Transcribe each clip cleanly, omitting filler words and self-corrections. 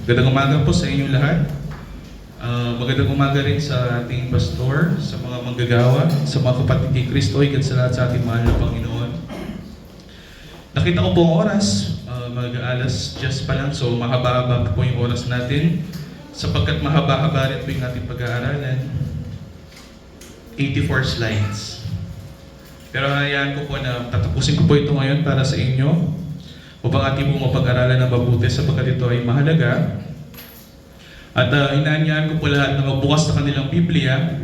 Magandang umaga po sa inyong lahat. Magandang umaga rin sa ating pastor, sa mga manggagawa, sa mga kapatid ni Kristo, higit sa lahat sa ating mahal na Panginoon. Nakita ko po ang oras, mag-aalas 10 pa lang, so mahaba-haba po yung oras natin. Sapagkat mahaba-haba rin po yung ating pag-aaralan. 84 slides. Pero hayaan ko po na tatapusin ko po ito ngayon para sa inyo upang ating po mapag-aralan ng mabuti sapagkat ito ay mahalaga. At inaanyaan ko po lahat na magbukas na kanilang Biblia.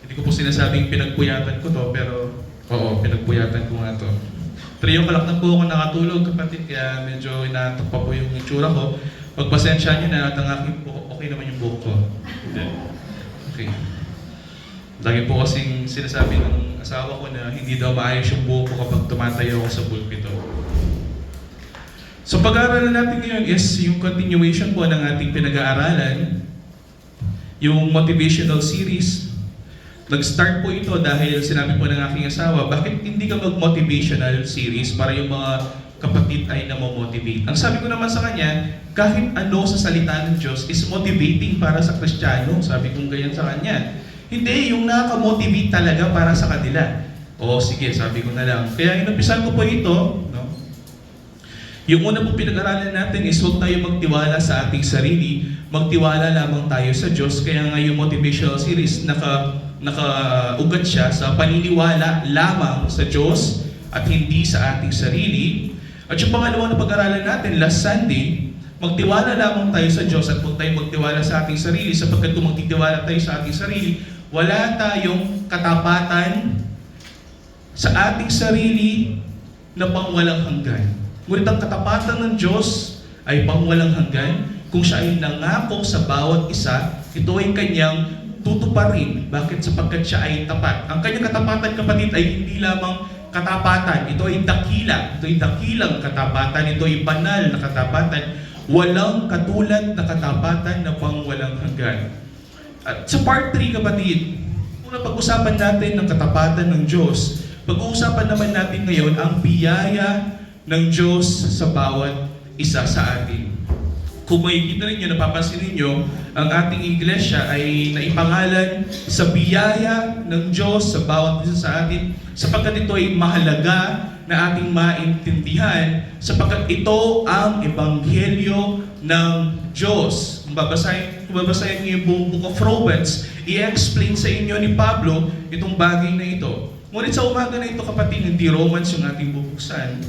Hindi ko po sinasabing pinagpuyatan ko to, pero oo, pinagpuyatan ko nga to. 3 o'clock na po ako nakatulog, kapatid, kaya medyo inaantok pa po yung itsura ko. Pagpasensya niyo na at ang aking buhok, okay naman yung buhok ko. Okay. Lagi po kasing sinasabi ng asawa ko na hindi daw maayos yung buhok ko kapag tumatayo ako sa pulpito. So pag-aaralan natin ngayon is yung continuation po ng ating pinag-aaralan, yung motivational series. Nag-start po ito dahil sinabi po ng aking asawa, bakit hindi ka mag-motivational series para yung mga kapatid ay namomotivate? Ang sabi ko naman sa kanya, kahit ano sa salita ng Diyos is motivating para sa Kristiyano. Sabi ko ganyan sa kanya. Hindi, yung nakaka-motivate talaga para sa kanila. O sige, sabi ko na lang. Kaya inumpisan ko po ito, no? Yung una pong pinag-aralan natin is huwag tayo magtiwala sa ating sarili, magtiwala lamang tayo sa Diyos. Kaya nga yung motivational series, nakaugat siya sa paniniwala lamang sa Diyos at hindi sa ating sarili. At yung pangalawang na pag-aralan natin, last Sunday, magtiwala lamang tayo sa Diyos at huwag tayong magtiwala sa ating sarili sapagkat kung magtitiwala tayo sa ating sarili, wala tayong katapatan sa ating sarili na pangwalang hanggan. Ngunit ang katapatan ng Diyos ay pangwalang hanggan. Kung siya ay nangako sa bawat isa, ito ay kanyang tutuparin. Bakit? Sapagkat siya ay tapat. Ang kanyang katapatan, kapatid, ay hindi lamang katapatan. Ito ay dakila. Ito ay dakilang katapatan. Ito ay banal na katapatan. Walang katulad na katapatan na pangwalang hanggan. At sa part 3, kapatid, kung pag-usapan natin ng katapatan ng Diyos, pag-uusapan naman natin ngayon ang biyaya ng Diyos sa bawat isa sa atin. Kung makikita ninyo, napapansin ninyo, ang ating iglesia ay naipangalan sa biyaya ng Diyos sa bawat isa sa atin, sapagkat ito ay mahalaga na ating maintindihan, sapagkat ito ang ebanghelyo ng Diyos. Kung babasahin niyo yung buong Book of Romans, i-explain sa inyo ni Pablo itong bagay na ito. Ngunit sa umaga na ito, kapatid, hindi Romans yung ating bubuksan.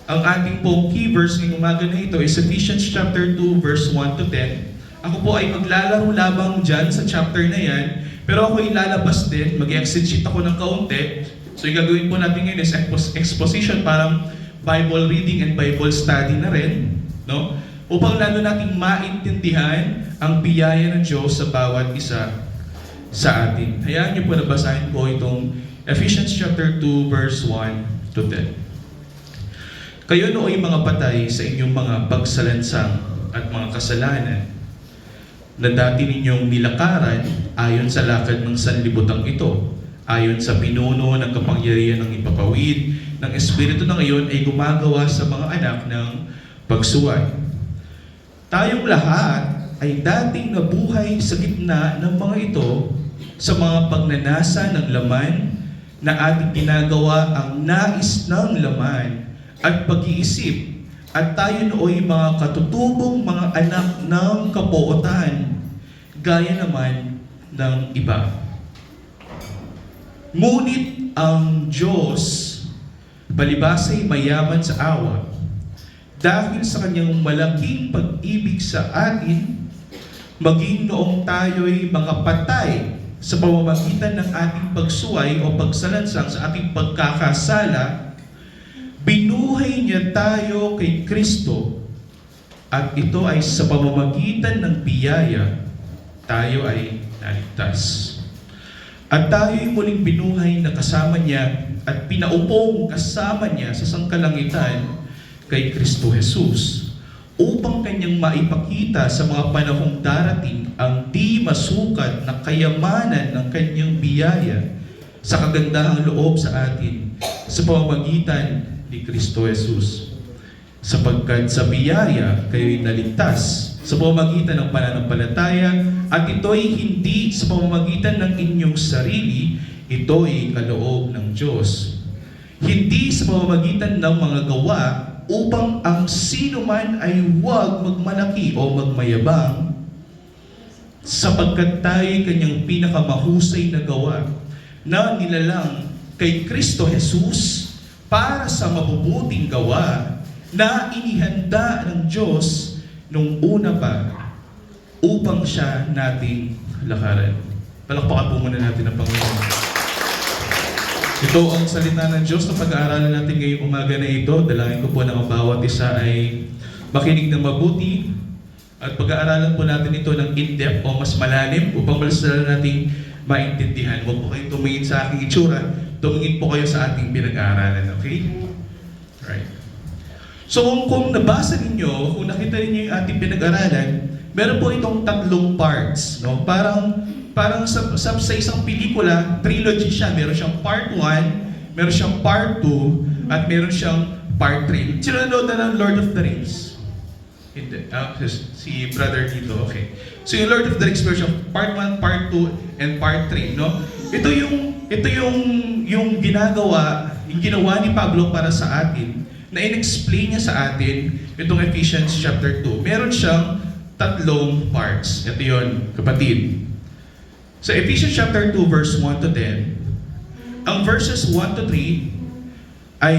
Ang ating pong key verse ngayong umaga na ito is Ephesians chapter 2 verse 1 to 10. Ako po ay maglalaro lamang dyan sa chapter na yan, pero ako ilalabas din, mag-exegete ako ng kaunti. So yung gagawin po natin ngayon is exposition, parang Bible reading and Bible study na rin, no? Upang lalo nating maintindihan ang biyaya ng Diyos sa bawat isa sa atin. Hayaan niyo po na basahin po itong Ephesians chapter 2 verse 1 to 10. Kayo nooy mga patay sa inyong mga pagsalansang at mga kasalanan na dati ninyong nilakaran ayon sa lakad ng sanlibutan ito, ayon sa pinuno ng kapangyarihan ng ipapawid ng Espiritu na ngayon ay gumagawa sa mga anak ng pagsuway. Tayong lahat ay dating nabuhay sa gitna ng mga ito sa mga pagnanasa ng laman na ating ginagawa ang nais ng laman at pag-iisip, at tayo nooy mga katutubong mga anak ng kapuotan, gaya naman ng iba. Ngunit ang Diyos, palibasa'y mayaman sa awa, dahil sa kanyang malaking pag-ibig sa atin, maging noong tayo'y mga patay sa pamamagitan ng ating pagsuway o pagsalansang sa ating pagkakasala, binuhay niya tayo kay Kristo, at ito ay sa pamamagitan ng biyaya, tayo ay naligtas. At tayo'y muling binuhay na kasama niya at pinaupong kasama niya sa sangkalangitan kay Kristo Jesus, upang kanyang maipakita sa mga panahong darating ang di masukat na kayamanan ng kanyang biyaya sa kagandahang loob sa atin sa pamamagitan ni Kristo Jesus. sapagkat sa biyaya kayo'y naligtas sa pamamagitan ng pananampalataya, at ito'y hindi sa pamamagitan ng inyong sarili, ito'y kaloob ng Diyos. Hindi sa pamamagitan ng mga gawa, upang ang sino man ay huwag magmalaki o magmayabang, sapagkat tayo'y kanyang pinakamahusay na gawa na nilalang kay Kristo Jesus para sa mabubuting gawa na inihanda ng Diyos nung una pa upang siya nating lakaran. Palakpakan po muna natin ang Panginoon. Ito ang salita ng Diyos na pag-aaralan natin ngayong umaga na ito. Dalangin ko po na ang bawat isa ay makinig ng mabuti at pag-aaralan po natin ito ng in-depth o mas malalim upang mas natin maintindihan. Huwag po kayong tumingin sa aking itsura, tumingin po kayo sa ating pinag-aaralan. Okay? Right. So kung nabasa ninyo, kung nakita ninyo yung ating pinag-aralan, meron po itong tatlong parts. No? Parang sa isang pelikula, trilogy siya. Meron siyang part 1, meron siyang part 2, at meron siyang part 3. Sino nanood na ng Lord of the Rings? Hindi. Si brother dito, okay. So yung Lord of the Rings version, part 1, part 2, and part 3. No? Ito yung ginawa ni Pablo para sa atin, na in-explain niya sa atin itong Ephesians chapter 2. Meron siyang tatlong parts. Ito yun, kapatid. Sa Ephesians chapter 2, verse 1 to 10, ang verses 1 to 3 ay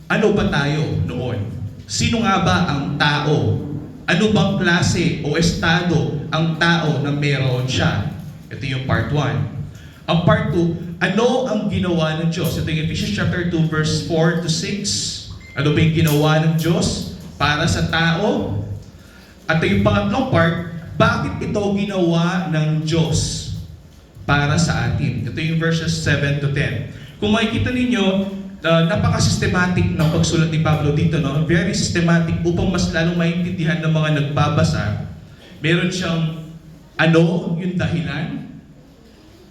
ano ba tayo noon? Sino nga ba ang tao? Ano bang klase o estado ang tao na meron siya? Ito yung part 1. Ang part 2, ano ang ginawa ng Diyos? Ito yung Ephesians chapter 2, verse 4 to 6. Ano ba yung ginawa ng Diyos para sa tao? At yung pangatlong part, bakit ito ginawa ng Diyos para sa atin? Ito yung verses 7 to 10. Kung makikita ninyo, napaka-systematic ng pagsulat ni Pablo dito, no? Very systematic upang mas lalong maintindihan ng mga nagbabasa. Meron siyang ano yung dahilan,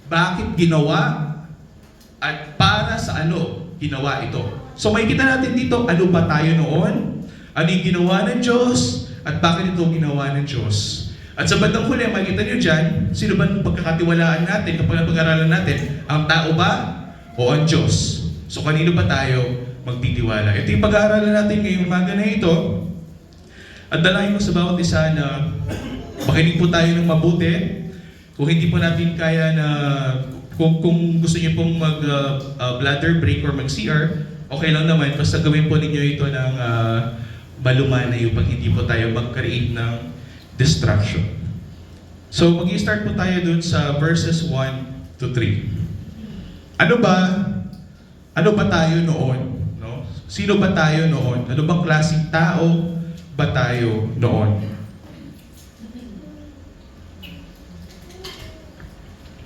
bakit ginawa, at para sa ano ginawa ito. So makikita natin dito, ano ba tayo noon? Ano yung ginawa ng Diyos? At bakit ito ginawa ng Diyos? At sa bandang huli, makikita nyo dyan, sino ba ang pagkakatiwalaan natin kapag pag-aralan natin? Ang tao ba o ang Diyos? So kanino ba tayo magtitiwala? Ito yung pag-aaralan natin ngayong umaga na ito. At dalangin ko sa bawat isa na makinig po tayo ng mabuti. Kung hindi po natin kaya na, kung gusto niyo pong mag-bladder break or mag-CR, okay lang naman, basta gawin po ninyo ito ng malumanay upang hindi po tayo mag-create ng distraction. So, mag-i-start po tayo dun sa verses 1 to 3. Ano ba tayo noon? No? Sino ba tayo noon? Ano bang klaseng tao ba tayo noon?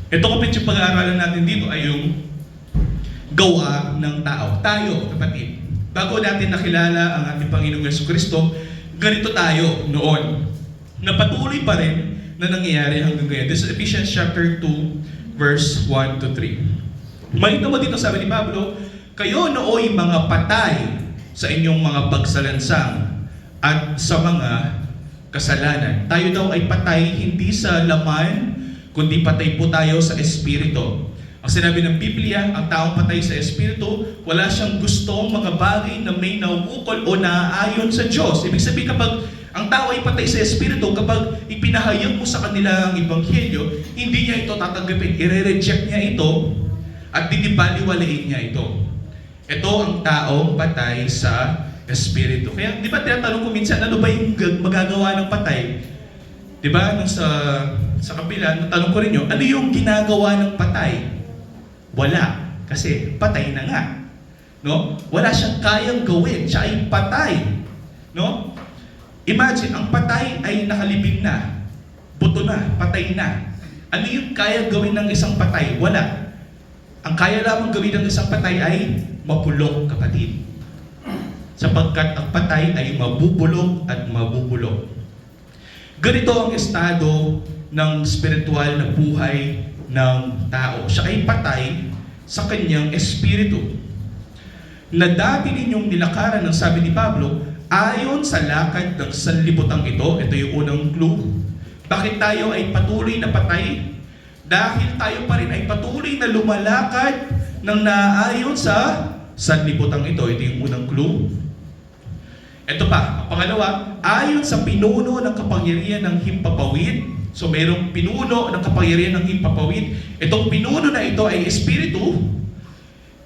Ito kapit yung pag-aaralan natin dito ay yung gawa ng tao. Tayo, kapatid. Bago natin nakilala ang ating Panginoong Jesucristo, ganito tayo noon. Napatuloy pa rin na nangyayari hanggang ngayon. This is Ephesians chapter 2, verse 1 to 3. Makita mo dito, sabi ni Pablo, kayo nooy mga patay sa inyong mga pagsalansang at sa mga kasalanan. Tayo daw ay patay hindi sa laman, kundi patay po tayo sa espiritu. Ang sinabi ng Biblia, ang taong patay sa espiritu, wala siyang gustong mga bagay na may nauukol o naaayon sa Diyos. Ibig sabihin, kapag ang tao ay patay sa espiritu, kapag ipinahayag mo sa kanila ang ebanghelyo, hindi niya ito tatanggapin, i-reject niya ito, at dinibaliwalain niya ito. Ito ang taong patay sa espiritu. Kaya, di ba tinatanong ko minsan, ano ba yung magagawa ng patay? Di ba, nung sa kapila, natanong ko rin yun, ano yung ginagawa ng patay? Wala. Kasi patay na nga. No? Wala siyang kayang gawin. Siya ay patay. No? Imagine, ang patay ay nakalibing na. Buto na. Patay na. Ano yung kaya gawin ng isang patay? Wala. Ang kaya lamang gawin ng isang patay ay mapulok, kapatid. Sapagkat ang patay ay mabubulok at mabubulok. Ganito ang estado ng spiritual na buhay ng tao. Siya ay patay sa kanyang espiritu. Na dati ninyong nilakaran ng sabi ni Pablo, Ayon sa lakad ng sanlibutan ito yung unang clue. Bakit tayo ay patuloy na patay? Dahil tayo pa rin ay patuloy na lumalakad ng naayon sa sanlibutan ito yung unang clue. Ito pa, ang pangalawa, ayon sa pinuno ng kapangyarihan ng himpapawid. So mayroong pinuno ng kapangyarihan ng himpapawid. Itong pinuno na ito ay espiritu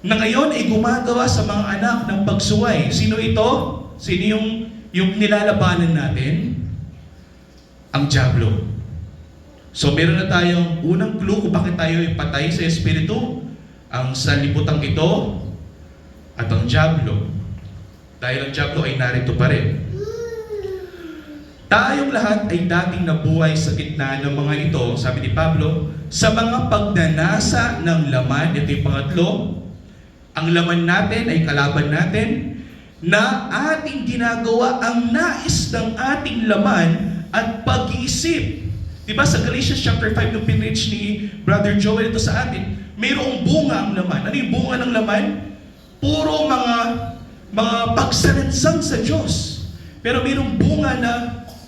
na ngayon ay gumagawa sa mga anak ng pagsuway. Sino ito? Sino yung nilalabanan natin? Ang diablo. So meron na tayong unang clue kung bakit tayo ay patay sa espiritu. Ang sanlibutan ito at ang diablo. Dahil ang diablo ay narito pa rin. Tayong lahat ay dating nabuhay sa gitna ng mga ito, sabi ni Pablo, sa mga pagnanasa ng laman. Ito yung pangatlo. Ang laman natin ay kalaban natin na ating ginagawa ang nais ng ating laman at pag-iisip. Diba sa Galatians chapter 5 nung pinreach ni Brother Joel ito sa atin, mayroong bunga ang laman. Ano yung bunga ng laman? Puro mga pagsalansang sa Diyos. Pero mayroong bunga na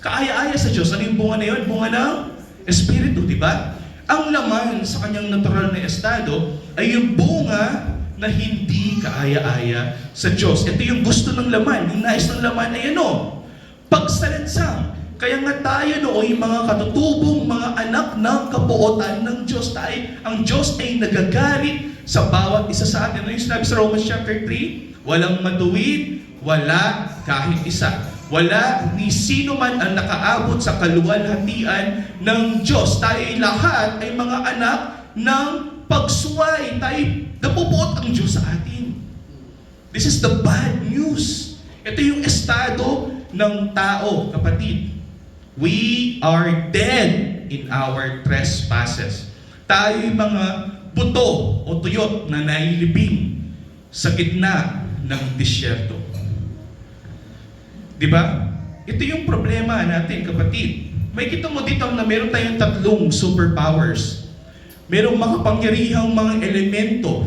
kaaya-aya sa Diyos. Ano yung bunga na yun? Bunga ng Espiritu, di ba? Ang laman sa kanyang natural na estado ay yung bunga na hindi kaaya-aya sa Diyos. Ito yung gusto ng laman. Yung nais ng laman ay ano? Pagsalansang. Kaya nga tayo nooy mga katutubong, mga anak ng kabuotan ng Diyos. Ang Diyos ay nagagalit sa bawat isa sa atin. Ano yung sinabi sa Romans chapter 3? Walang matuwid, wala kahit isa. Wala ni sino man ang nakaabot sa kaluwalhatian ng Diyos. Tayo lahat ay mga anak ng pagsuway. Tayo napupuot ang Diyos sa atin. This is the bad news. Ito yung estado ng tao, kapatid. We are dead in our trespasses. Tayo yung mga buto o tuyot na nailibing sa gitna ng disyerto. Diba? Ito yung problema natin, kapatid. May kita mo dito na meron tayong tatlong superpowers. Merong makapangyarihang mga elemento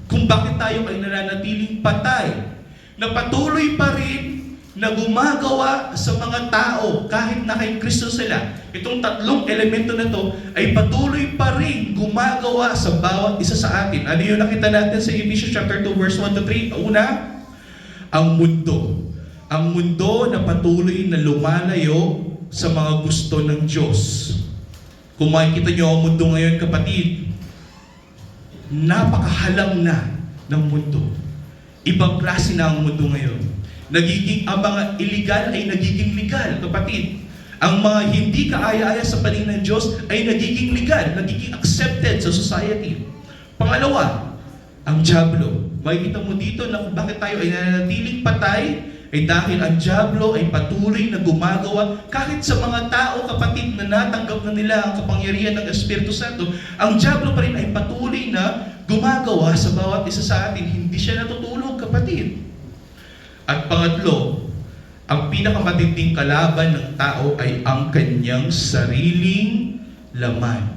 kung bakit tayo ay nananatiling patay. Na patuloy pa rin na gumagawa sa mga tao kahit na kay Kristo sila. Itong tatlong elemento na to ay patuloy pa rin gumagawa sa bawat isa sa atin. Ano yung nakita natin sa Ephesians chapter 2 verse 1 to 3? Una, ang mundo. Ang mundo na patuloy na lumalayo sa mga gusto ng Diyos. Kung makikita nyo ang mundo ngayon, kapatid, napakahalang na ng mundo. Ibang klase na ang mundo ngayon. Ang mga illegal ay nagiging legal, kapatid. Ang mga hindi kaaya-aya sa paningin ng Diyos ay nagiging legal, nagiging accepted sa society. Pangalawa, ang diablo. Makikita mo dito na kung bakit tayo ay nananatiling patay ay dahil ang diablo ay patuloy na gumagawa kahit sa mga tao, kapatid, na natanggap na nila ang kapangyarihan ng Espiritu Santo. Ang diablo pa rin ay patuloy na gumagawa sa bawat isa sa atin. Hindi siya natutulog, kapatid. At pangatlo, ang pinakamatinding kalaban ng tao ay ang kanyang sariling laman.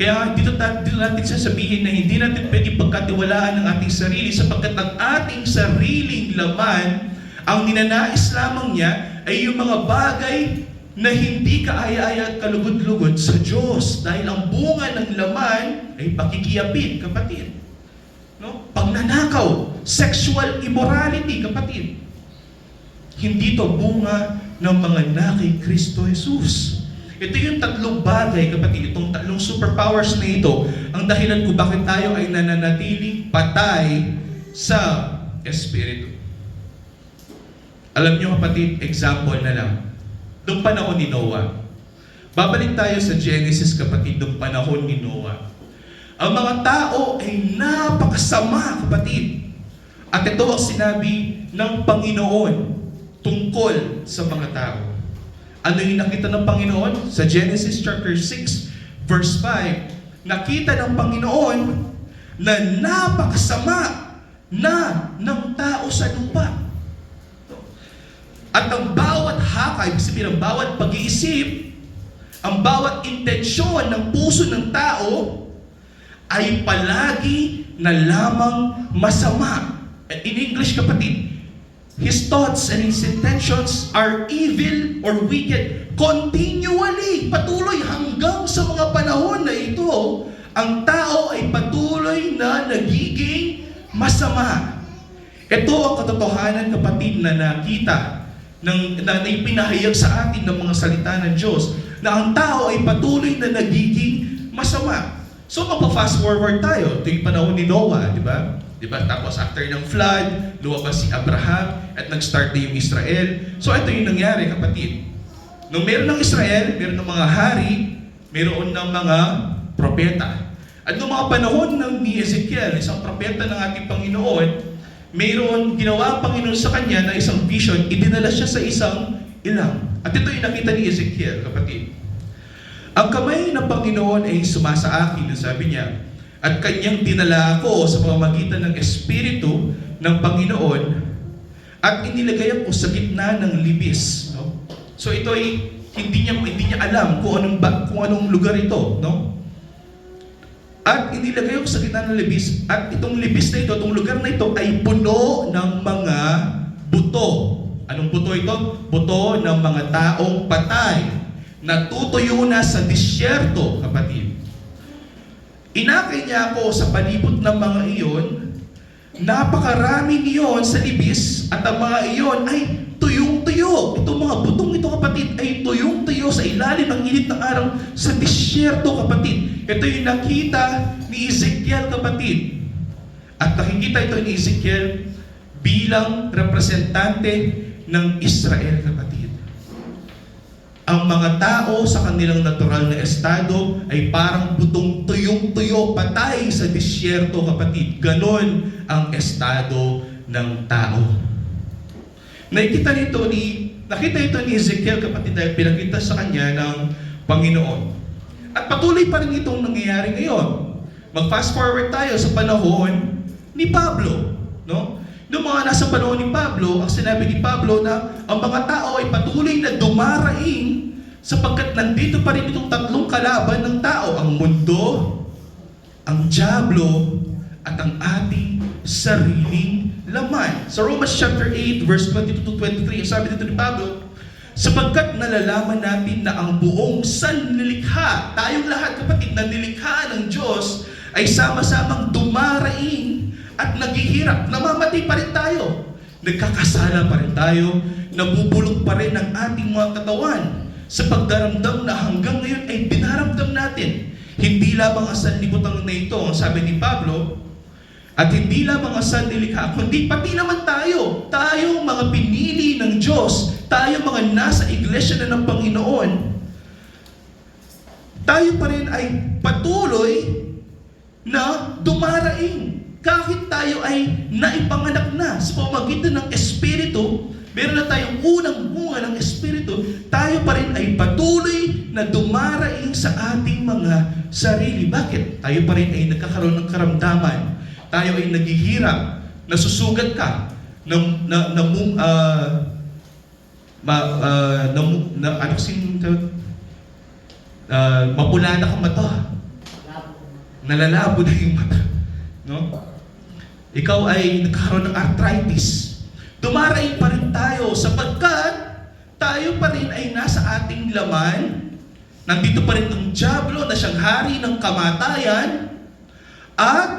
Kaya dito natin sasabihin na hindi natin pwede pagkatiwalaan ng ating sarili sapagkat ang ating sariling laman, ang ninanais lamang niya ay yung mga bagay na hindi kaaya-aya at kalugod-lugod sa Diyos. Dahil ang bunga ng laman ay pakikiyapid, kapatid. No? Pagnanakaw, sexual immorality, kapatid. Hindi to bunga ng mga na kay Kristo Jesus. Ito yung tatlong bagay, kapatid, itong tatlong superpowers na ito, ang dahilan kung bakit tayo ay nananatiling patay sa Espiritu. Alam nyo, kapatid, example na lang. Noong panahon ni Noah. Babalik tayo sa Genesis, kapatid, noong panahon ni Noah. Ang mga tao ay napakasama, kapatid. At ito ang sinabi ng Panginoon tungkol sa mga tao. Ano yung nakita ng Panginoon? Sa Genesis chapter 6, verse 5, nakita ng Panginoon na napakasama na ng tao sa lupa. At ang bawat hakay, ibig sabihin ang bawat pag-iisip, ang bawat intensyon ng puso ng tao ay palagi na lamang masama. In English, kapatid, his thoughts and his intentions are evil or wicked. Continually, patuloy hanggang sa mga panahon na ito, ang tao ay patuloy na nagiging masama. Ito ang katotohanan, kapatid, na nakita na ipinahayag sa atin ng mga salita ng Diyos, na ang tao ay patuloy na nagiging masama. So magpa-fast forward tayo. Ito yung panahon ni Noah, di ba? Tapos after ng flood, lumabas si Abraham at nag-start na yung Israel. So ito yung nangyari, kapatid. Nung meron ng Israel, meron ng mga hari, meron ng mga propeta. At noong mga panahon ni Ezekiel, isang propeta ng ating Panginoon, mayroon ginawa ang Panginoon sa kanya na isang vision, idinala siya sa isang ilang. At ito yung nakita ni Ezekiel, kapatid. Ang kamay ng Panginoon ay sumasa akin, sabi niya, at kanyang dinala ako sa pamamagitan ng Espiritu ng Panginoon at inilagay ako sa gitna ng libis. No? So ito ay hindi niya alam kung anong lugar ito, no? At inilagay ako sa gitna ng libis, at itong libis na ito, itong lugar na ito ay puno ng mga buto. Anong buto ito? Buto ng mga taong patay. Natutuyo na sa disyerto, kapatid. Inakay niya ako sa palibot ng mga iyon. Napakarami niyon sa libis, at ang mga iyon ay tuyong-tuyo. Itong mga butong ito, kapatid, ay tuyong-tuyo sa ilalim ng init ng araw sa disyerto, kapatid. Ito yung nakita ni Ezekiel, kapatid. At nakikita ito ni Ezekiel bilang representante ng Israel, kapatid. Ang mga tao sa kanilang natural na estado ay parang butong tuyong-tuyo, patay sa disyerto, kapatid. Ganon ang estado ng tao. Nakita ito ni Ezekiel, kapatid, dahil pinakita sa kanya ng Panginoon. At patuloy pa rin itong nangyayari ngayon. Mag-fast forward tayo sa panahon ni Pablo, no? Noong mga nasa panahon ni Pablo, ang sinabi ni Pablo na ang mga tao ay patuloy na dumaraing sapagkat nandito pa rin itong tatlong kalaban ng tao, ang mundo, ang dyablo, at ang ating sariling laman. Sa Romans chapter 8, verse 22-23, sabi dito ni Pablo, sapagkat nalalaman natin na ang buong sanlilikha, tayong lahat, kapatid, na nilikha ng Diyos, ay sama-samang dumaraing at naghihirap. Namamatay pa rin tayo. Nagkakasala pa rin tayo. Nabubulok pa rin ang ating mga katawan sa pagdaramdam na hanggang ngayon ay dinaramdam natin. Hindi lamang ang sanlibutan na ito, ang sabi ni Pablo, at hindi lamang ang sanlilikha, kundi pati naman tayo. Tayong mga pinili ng Diyos, tayo mga nasa iglesia na ng Panginoon, tayo pa rin ay patuloy na dumaraing. Kahit tayo ay naipanganak na sa pamamagitan ng Espiritu, meron na tayong unang bunga ng Espiritu, tayo pa rin ay patuloy na dumaraing sa ating mga sarili. Bakit? Tayo pa rin ay nagkakaroon ng karamdaman. Tayo ay naghihirap, nasusugat ka, mapula na kang mata. Nalalabo na yung mata. No? Ikaw ay nagkaroon ng arthritis. Dumaraing pa rin tayo sapagkat tayo pa rin ay nasa ating laman. Nandito pa rin ang dyablo na siyang hari ng kamatayan. At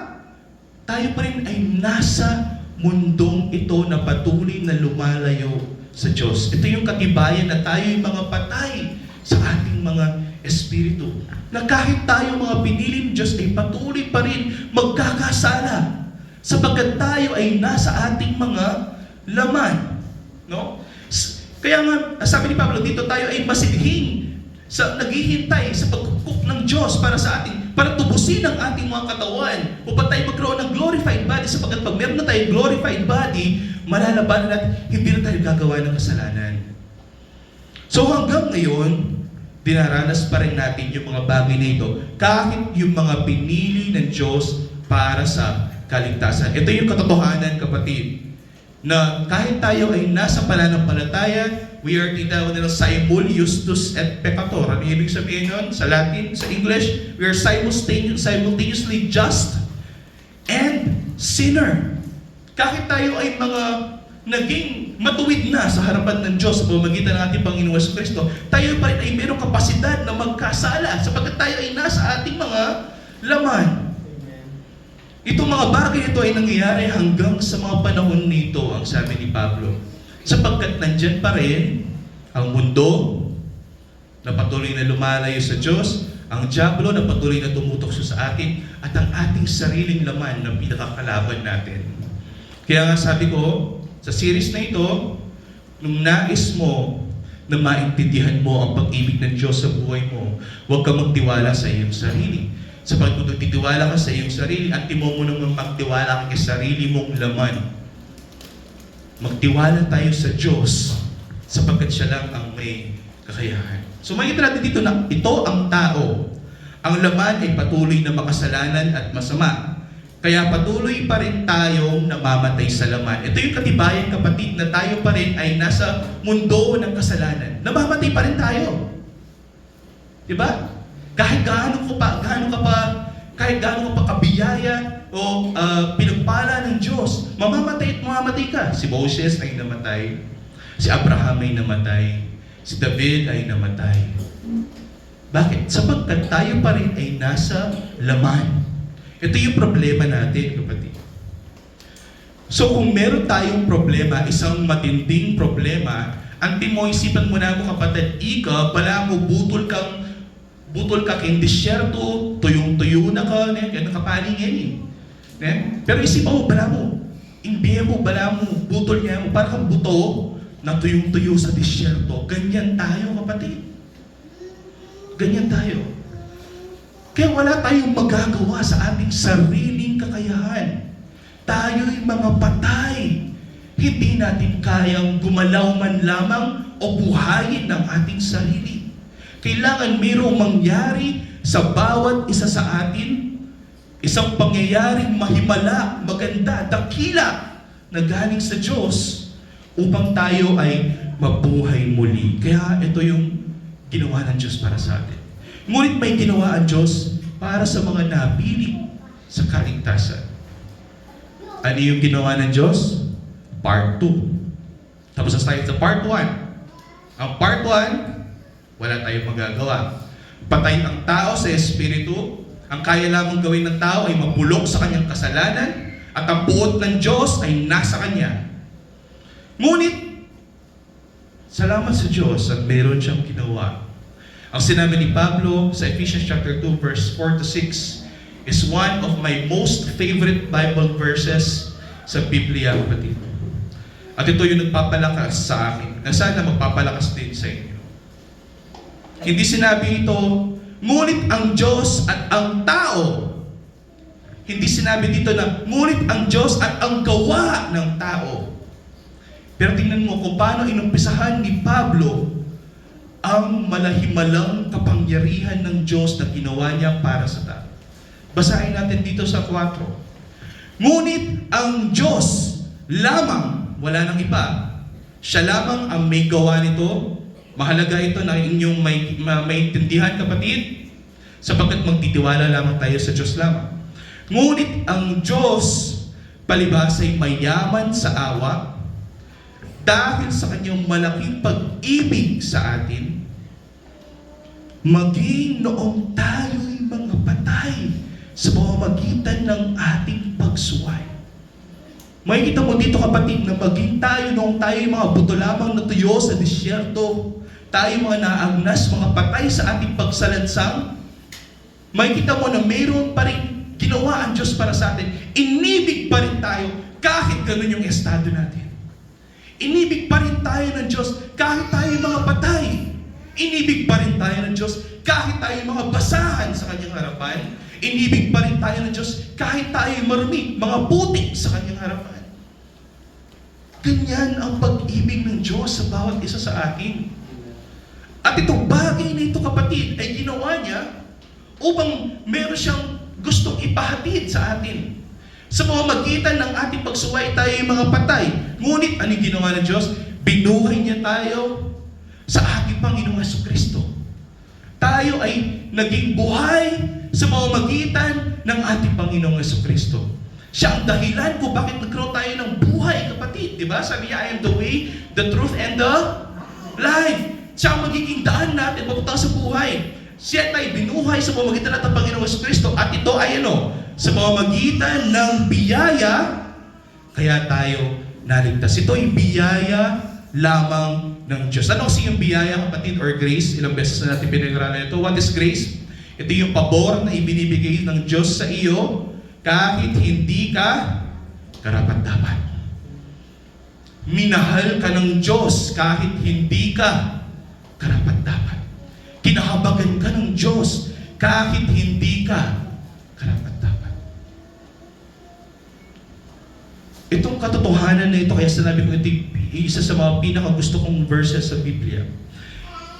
tayo pa rin ay nasa mundong ito na patuloy na lumalayo sa Diyos. Ito yung katibayan na tayo yung mga patay sa ating mga espiritu. Na kahit tayo mga pinili ng Diyos ay patuloy pa rin magkakasala sapagkat tayo ay nasa ating mga laman. No? Kaya nga, sabi ni Pablo, dito tayo ay masidhing naghihintay sa pagkukuk ng Diyos para sa ating, para tubusin ang ating mga katawan upang tayo magkaroon ng glorified body sapagkat pag meron na tayong glorified body, malalabanan natin, hindi na tayo gagawa ng kasalanan. So hanggang ngayon, dinaranas pa rin natin yung mga bagay na ito kahit yung mga pinili ng Diyos para sa kaligtasan. Ito yung katotohanan, kapatid, na kahit tayo ay nasa pananampalataya, we are tinatawag nila simul, justus, et peccator. Ano ibig sabihin nun? Sa Latin, sa English, we are simultaneously just and sinner. Kahit tayo ay mga naging matuwid na sa harapan ng Diyos sa pamamagitan ng ating Panginoong Jesucristo, tayo pa rin ay mayroong kapasidad na magkasala sapagkat tayo ay nasa ating mga laman. Itong mga bagay ito ay nangyayari hanggang sa mga panahon nito, ang sabi ni Pablo. Sapagkat nandyan pa rin ang mundo na patuloy na lumalayo sa Diyos, ang diablo na patuloy na tumutok sa atin, at ang ating sariling laman na pinakakalaban natin. Kaya nga sabi ko, sa series na ito, nung nais mo na maintindihan mo ang pag-ibig ng Diyos sa buhay mo, huwag ka magtiwala sa iyong sarili. Sapagkat kung nagtitiwala ka sa iyong sarili, at timo mo nang magtiwala ka sa sarili mong laman. Magtiwala tayo sa Diyos, sapagkat siya lang ang may kakayahan. So makikita natin dito na ito ang tao. Ang laman ay patuloy na makasalanan at masama. Kaya patuloy pa rin tayong namamatay sa laman. Ito yung katibayan, kapatid, na tayo pa rin ay nasa mundo ng kasalanan. Namamatay pa rin tayo. Diba? Kahit gaano ka pa kabiyaya o pinagpala ng Diyos, mamamatay at mamamatay ka. Si Moses ay namatay. Si Abraham ay namatay. Si David ay namatay. Bakit? Sapagkat tayo pa rin ay nasa laman. Ito yung problema natin, kapatid. So kung meron tayong problema, isang matinding problema, ang isipan mo na mo, kapatid, bala mo, butol ka kang disyerto, tuyong-tuyo na ka, yan ang kapalingan eh. Pero isipan mo, bala mo, imbiya mo, bala mo, butol niya mo, parang kang buto na tuyong-tuyo sa disyerto. Ganyan tayo, kapatid. Ganyan tayo. Kaya wala tayong magagawa sa ating sariling kakayahan. Tayo'y mga patay. Hindi natin kayang gumalaw man lamang o buhayin ng ating sarili. Kailangan mayroong mangyari sa bawat isa sa atin, isang pangyayaring mahimala, maganda, dakila na galing sa Diyos upang tayo ay mabuhay muli. Kaya ito yung ginawa ng Diyos para sa atin. Ngunit may ginawa ang Diyos para sa mga napili sa kaligtasan. Ano yung ginawa ng Diyos? Part 2. Tapos na tayo sa part 1. Ang part 1, wala tayong magagawa. Patay ang tao sa espiritu. Ang kaya lamang gawin ng tao ay mapulok sa kanyang kasalanan at ang puot ng Diyos ay nasa kanya. Ngunit, salamat sa Diyos at meron siyang ginawa. Ang sinabi ni Pablo sa Ephesians chapter 2 verse 4 to 6 is one of my most favorite Bible verses sa Biblia, kapatid. At ito yung nagpapalakas sa akin, na sana magpapalakas din sa inyo. Hindi sinabi ito, ngunit ang Diyos at ang tao. Hindi sinabi dito na, ngunit ang Diyos at ang gawa ng tao. Pero tingnan mo kung paano inumpisahan ni Pablo ang malahimalang kapangyarihan ng Diyos na ginawa niya para sa tao. Basahin natin dito sa 4. Ngunit ang Diyos lamang, wala nang iba, siya lamang ang may gawa nito. Mahalaga ito na inyong maintindihan, kapatid, sapagkat magtitiwala lamang tayo sa Diyos lamang. Ngunit ang Diyos palibhas ay mayaman sa awa dahil sa kanyang malaking pag-ibig sa atin, maging noong tayo'y mga patay sa pamamagitan ng ating pagsuway. Makikita mo dito, kapatid, na maging tayo noong tayo'y mga buto lamang na tuyo sa disyerto, tayo mga naagnas, mga patay sa ating pagsalansang, makikita mo na mayroon pa rin ginawa ang Diyos para sa atin. Inibig pa rin tayo kahit ganun yung estado natin. Inibig pa rin tayo ng Diyos kahit tayo mga patay. Inibig pa rin tayo ng Diyos kahit tayo mga basahan sa kanyang harapan. Inibig pa rin tayo ng Diyos kahit tayo marumi, mga putik sa kanyang harapan. Ganyan ang pag-ibig ng Diyos sa bawat isa sa atin. At itong bagay na ito, kapatid, ay ginawa niya upang meron siyang gustong ipahatid sa atin. Sa pamamagitan ng ating pagsuway, tayo yung mga patay. Ngunit, anong ginawa ng Diyos? Binuhay niya tayo sa ating Panginoong Jesucristo. Tayo ay naging buhay sa pamamagitan ng ating Panginoong Jesucristo. Siya ang dahilan kung bakit nagkaroon tayo ng buhay, kapatid. Diba? Sabi niya, I am the way, the truth, and the life. Siya ang magiging daan natin papunta sa buhay. Siya tayo binuhay sa pamamagitan natin ng Panginoong Kristo. At ito ay sa pamamagitan ng biyaya, kaya tayo naligtas. Ito ay biyaya lamang ng Diyos. Ano kasi yung biyaya, kapatid, or grace? Ilang beses na natin pinag-aralan ito. What is grace? Ito yung pabor na ibinibigay ng Diyos sa iyo kahit hindi ka karapat-dapat. Minahal ka ng Diyos kahit hindi ka karapat-dapat. Kinahabagan ka ng Diyos kahit hindi ka karapat-dapat. Itong katotohanan na ito, kaya sinabi ko ito, isa sa mga pinakagusto kong verses sa Biblia.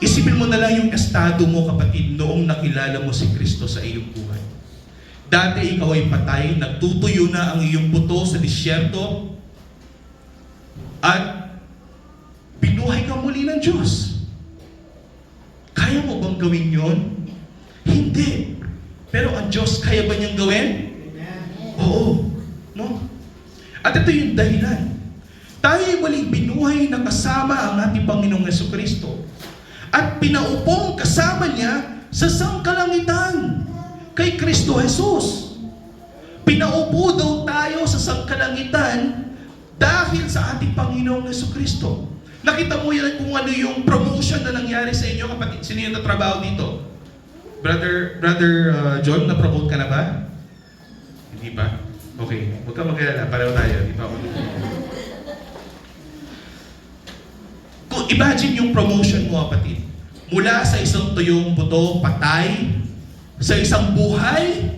Isipin mo na lang yung estado mo, kapatid, noong nakilala mo si Kristo sa iyong buhay. Dati ikaw ay patay, nagtutuyo na ang iyong buto sa disyerto, at binuhay ka muli ng Diyos. Kaya mo bang gawin yon? Hindi. Pero ang Diyos, kaya ba niyang gawin? Oo. No? At ito yung dahilan. Tayo ay muling binuhay na kasama ang ating Panginoong Jesucristo. At pinaupong kasama niya sa sangkalangitan kay Kristo Jesus. Pinaupo daw tayo sa sangkalangitan dahil sa ating Panginoong Jesucristo. Nakita mo yan kung ano yung promotion na nangyari sa inyo, kapatid. Sino yung natrabaho dito? Brother John, na-promote ka na ba? Hindi pa? Okay, huwag ka mag-alala. Pareho tayo. Di pa ako dito. Kung imagine yung promotion mo, kapatid. Mula sa isang tuyong buto, patay, sa isang buhay,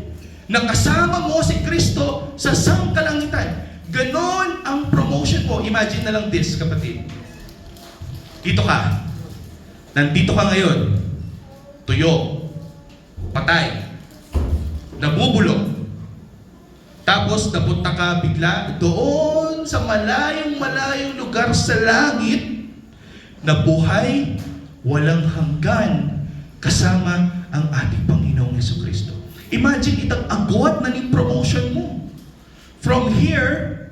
na kasama mo si Kristo sa sangkalangitan. Ganon ang promotion mo. Imagine na lang this, kapatid. Dito ka. Nandito ka ngayon. Tuyo. Patay. Nabubulok. Tapos napunta ka bigla doon sa malayong lugar sa langit na buhay, walang hanggan, kasama ang ating Panginoong Jesucristo. Imagine itang agwat na ni promotion mo. From here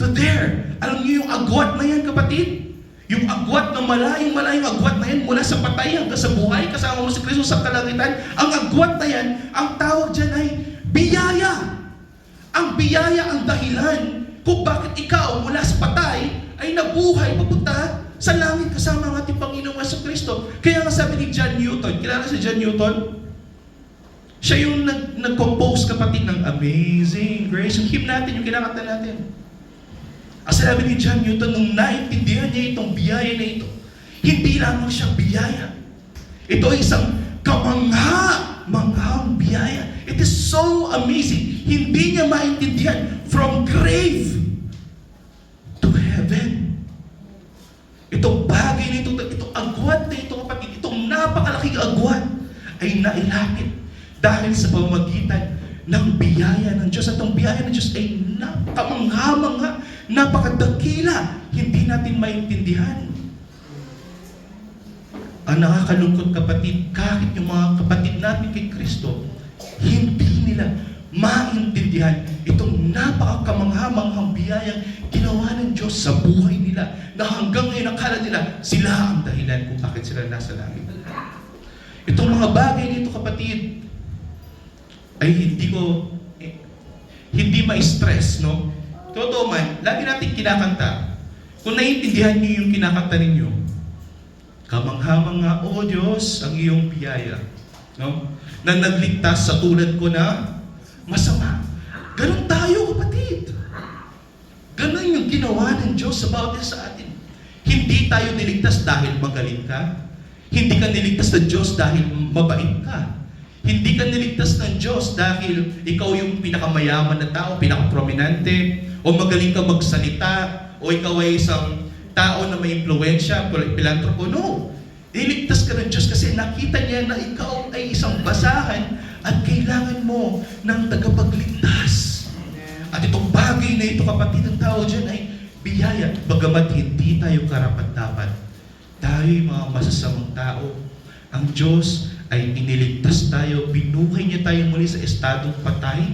to there. Alam niyo yung agwat na yan, kapatid? Yung agwat na malayong agwat na yan mula sa patay hanggang sa buhay, kasama mo si Kristo sa kalangitan. Ang agwat na yan, ang tawag dyan ay biyaya. Ang biyaya ang dahilan kung bakit ikaw mula sa patay ay nabuhay papunta sa langit kasama ang ating Panginoong Jesucristo. Kaya nga sabi ni John Newton, kilala si John Newton? Siya yung nag-compose, kapatid, ng Amazing Grace. Yung hymn natin, yung kinakanta natin. Ang sabi ni John Newton, nung naintindihan niya itong biyaya na ito, hindi lamang siya biyaya. Ito ay isang kamangha-manghang biyaya. It is so amazing. Hindi niya maintindihan from grave to heaven. Itong bagay na ito, itong agwat na ito, kapatid, itong napakalaking agwat ay nailapit dahil sa pamamagitan ng biyaya ng Diyos. At ang biyaya ng Diyos ay napakamangha-mangha, napakadakila, hindi natin maintindihan. Ang nakakalungkot, kapatid, kahit yung mga kapatid natin kay Kristo, hindi nila maintindihan itong napakakamangha-manghang biyayang ginawa ng Diyos sa buhay nila, na hanggang ngayon akala nila sila ang dahilan kung bakit sila nasa langit. Itong mga bagay nito, kapatid, ay hindi ma-stress, no? Totoo man, lagi natin kinakanta. Kung naiintindihan niyo yung kinakanta ninyo, kamangha-mangha, O Diyos, ang iyong biyaya, no? Na nagligtas sa tulad ko na masama. Ganon tayo, kapatid. Ganon yung ginawa ng Diyos sa bawat isa sa atin. Hindi tayo niligtas dahil magaling ka. Hindi ka niligtas ng Diyos dahil mabait ka. Hindi ka niligtas ng Diyos dahil ikaw yung pinakamayaman na tao, pinakaprominente, o magaling ka magsalita, o ikaw ay isang tao na may impluwensya, pilantropo. No. Niligtas ka ng Diyos kasi nakita niya na ikaw ay isang basahan at kailangan mo ng tagapagligtas. At itong bagay na ito, kapatid, ang tao dyan ay biyaya. Bagamat hindi tayo karapat-dapat, tayo'y mga masasamang tao. Ang Diyos ay iniligtas tayo, binuhay niya tayo muli sa estadong patay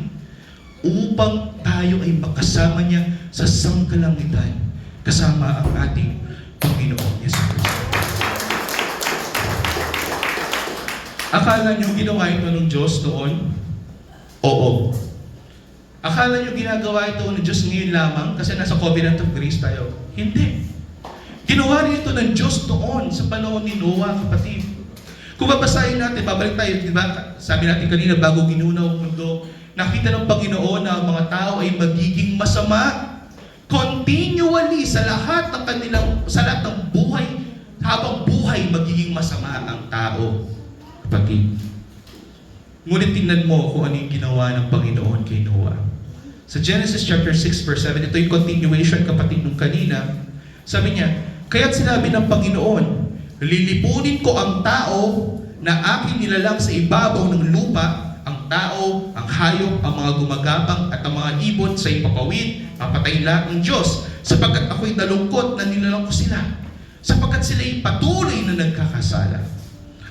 upang tayo ay makasama niya sa sangkalangitan kasama ang ating Panginoon Yesu Cristo. Akala niyo ginawa ito ng Diyos noon? Oo. Akala niyo ginagawa ito ng Diyos ngayon lamang kasi nasa covenant of grace tayo? Hindi. Ginawa rin ito ng Diyos noon sa panahon ni Noah, kapatid. Kung babasahin natin, babalik tayo, di ba? Sabi natin kanina, bago ginunaw ang mundo, nakita ng Panginoon na ang mga tao ay magiging masama continually sa lahat ng buhay, habang buhay magiging masama ang tao. Kapatid, ngunit tingnan mo kung ano yung ginawa ng Panginoon kay Noah. Sa Genesis chapter 6 verse 7, ito yung continuation, kapatid, nung kanina. Sabi niya, kaya't sinabi ng Panginoon, lilipunin ko ang tao na aking nilalang sa ibabaw ng lupa, ang tao, ang hayop, ang mga gumagapang at ang mga ibon sa ipapawid, papatayin lahat ng Diyos, sapagkat ako'y nalungkot na nilalang ko sila, sapagkat sila'y patuloy na nagkakasala.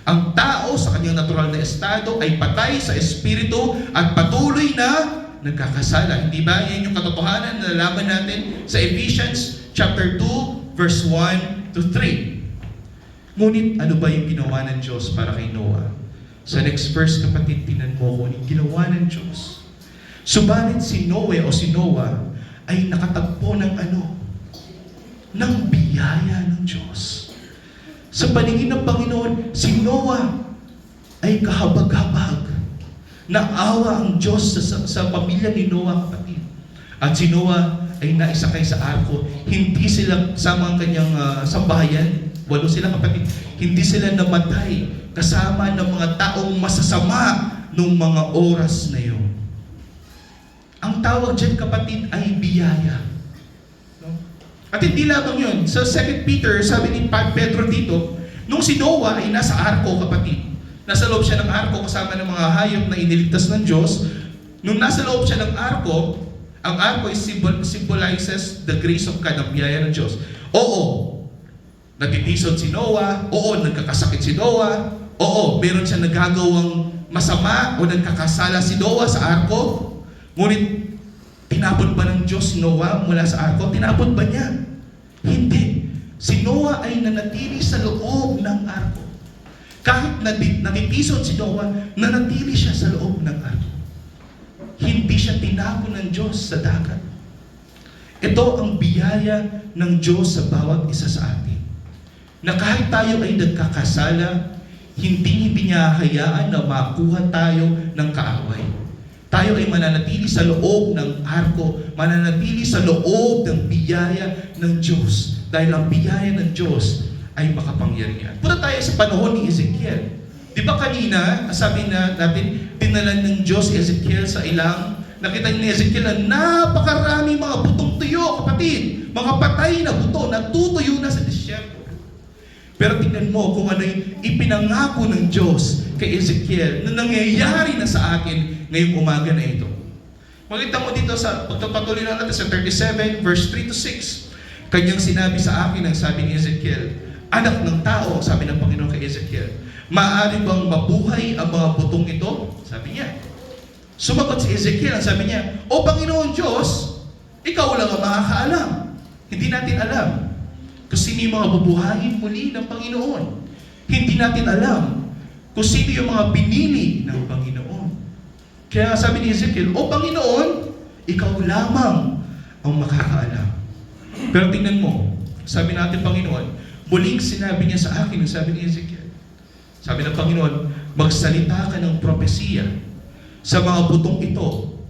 Ang tao sa kanyang natural na estado ay patay sa espiritu at patuloy na nagkakasala. Hindi ba? Yan yung katotohanan na nalaman natin sa Ephesians chapter 2 verse 1 to 3. Ngunit ano ba yung ginawa ng Diyos para kay Noah? Sa next verse, kapatid, tingnan mo kung yung ginawa ng Diyos. Subalit si Noe o si Noah ay nakatagpo ng ano? Ng biyaya ng Diyos. Sa paningin ng Panginoon, si Noah ay kahabag-habag. Naawa ang Diyos sa pamilya ni Noah, kapatid. At si Noah ay naisakay sa arko. Hindi sila kasama ang kanyang sambahayan. 8 sila, kapatid. Hindi sila namatay kasama ng mga taong masasama nung mga oras na yun. Ang tawag dyan, kapatid, ay biyaya. No? At hindi lamang yun. Sa 2 Peter, sabi ni Pedro dito, nung si Noah ay nasa arko, kapatid, nasa loob siya ng arko kasama ng mga hayop na iniligtas ng Diyos, nung nasa loob siya ng arko, ang arko symbolizes the grace of God, ang biyaya ng Diyos. Oo, natitisod si Noah. Oo, nagkakasakit si Noah. Oo, meron siya nagagawang masama o nagkakasala si Noah sa arko. Ngunit, tinapon ba ng Diyos si Noah mula sa arko? Tinapon ba niya? Hindi. Si Noah ay nanatili sa loob ng arko. Kahit natitisod si Noah, nanatili siya sa loob ng arko. Hindi siya tinapon ng Diyos sa dagat. Ito ang biyaya ng Diyos sa bawat isa sa atin. Na kahit tayo ay nagkakasala, hindi niya hayaan na makuha tayo ng kaaway. Tayo ay mananatili sa loob ng arko, mananatili sa loob ng biyaya ng Diyos. Dahil ang biyaya ng Diyos ay makapangyarihan. Punta tayo sa panahon ni Ezekiel. Di ba kanina, sabi natin, dinalan ng Diyos Ezekiel sa ilang, nakita ni Ezekiel na napakarami mga butong tuyo, kapatid. Mga patay na buto, natutuyo na sa disyerto. Pero tingnan mo kung ano yung ipinangako ng Diyos kay Ezekiel na nangyayari na sa atin ngayong umaga na ito. Makita mo dito sa pagpapatuloy na natin sa 37 verse 3 to 6. Kanyang sinabi sa akin, ang sabi ni Ezekiel, anak ng tao, sabi ng Panginoon kay Ezekiel, maaari bang mabuhay ang mga butong ito? Sabi niya. Sumagot si Ezekiel, ang sabi niya, O Panginoon Diyos, ikaw lang ang makakaalam. Hindi natin alam kung sino yung mga bubuhayin muli ng Panginoon. Hindi natin alam kung sino yung mga pinili ng Panginoon. Kaya sabi ni Ezekiel, O Panginoon, ikaw lamang ang makakaalam. Pero tingnan mo, sabi natin Panginoon, muling sinabi niya sa akin, sabi ni Ezekiel, sabi ng Panginoon, magsalita ka ng propesiya sa mga butong ito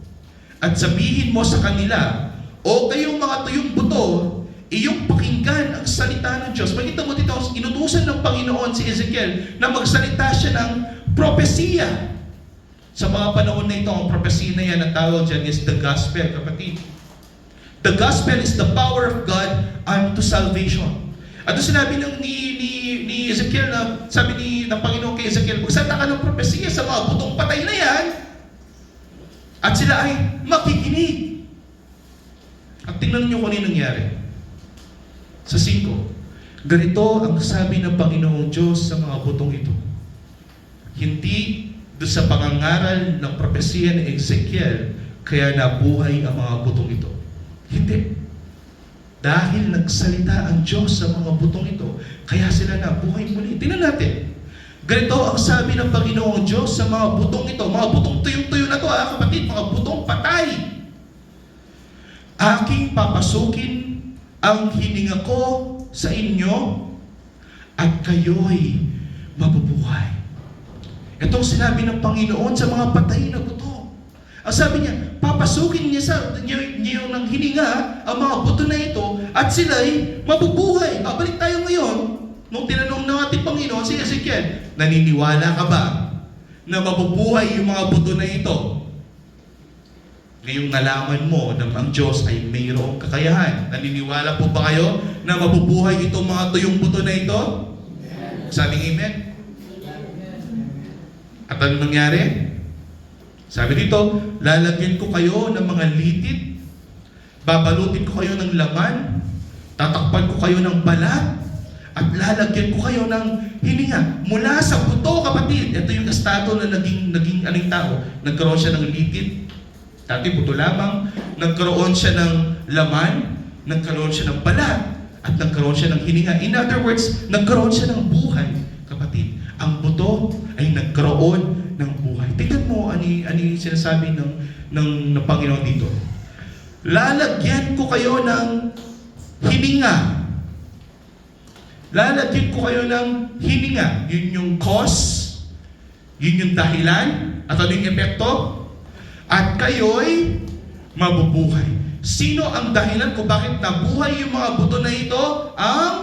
at sabihin mo sa kanila, O kayong mga tuyong buto, iyong pakinggan ang salita ng Diyos. Makita mo dito, inutusan ng Panginoon si Ezekiel na magsalita siya ng propesiya. Sa mga panahon na ito, ang propesiya na yan, ang tawag dyan is the gospel, kapatid. The gospel is the power of God unto salvation. At doon sinabi ni Ezekiel na, sabi ng Panginoon kay Ezekiel, magsalita ka ng propesiya sa mga butong patay na yan, at sila ay makikinig. At tingnan niyo kung ano nangyari. Sa 5, ganito ang sabi ng Panginoong Diyos sa mga butong ito. Hindi doon sa pangangaral ng propesiya ni Ezekiel, kaya nabuhay ang mga butong ito. Hindi. Dahil nagsalita ang Diyos sa mga butong ito, kaya sila nabuhay muli. Tingnan natin. Ganito ang sabi ng Panginoong Diyos sa mga butong ito. Mga butong tuyong-tuyo na to, kapatid, mga butong patay. Aking papasukin ang hininga ko sa inyo at kayo'y mabubuhay. Itong sinabi ng Panginoon sa mga patay na buto. Ang sabi niya, papasukin niya ng hininga ang mga buto na ito at sila'y mabubuhay. Balik tayo ngayon. Nung tinanong ng ating Panginoon si Ezekiel, naniniwala ka ba na mabubuhay yung mga buto na ito? Ngayong nalaman mo na ang Diyos ay mayroong kakayahan. Naniniwala po ba kayo na mabubuhay itong mga tuyong buto na ito? Sabing amen? At ano nangyari? Sabi dito, lalagyan ko kayo ng mga litid, babalutin ko kayo ng laman, tatakpan ko kayo ng balat, at lalagyan ko kayo ng hininga mula sa buto, kapatid. Ito yung estado na naging anong tao. Nagkaroon siya ng litid, dati buto lamang, nagkaroon siya ng laman, nagkaroon siya ng balat, at nagkaroon siya ng hininga. In other words, nagkaroon siya ng buhay, kapatid. Ang buto ay nagkaroon ng buhay. Tingnan mo ano yung sinasabi ng Panginoon dito. Lalagyan ko kayo ng hininga. Lalagyan ko kayo ng hininga. Yun yung cause, yun yung dahilan, at ano yung epekto? At kayo'y mabubuhay. Sino ang dahilan kung bakit nabuhay yung mga buto na ito? Ang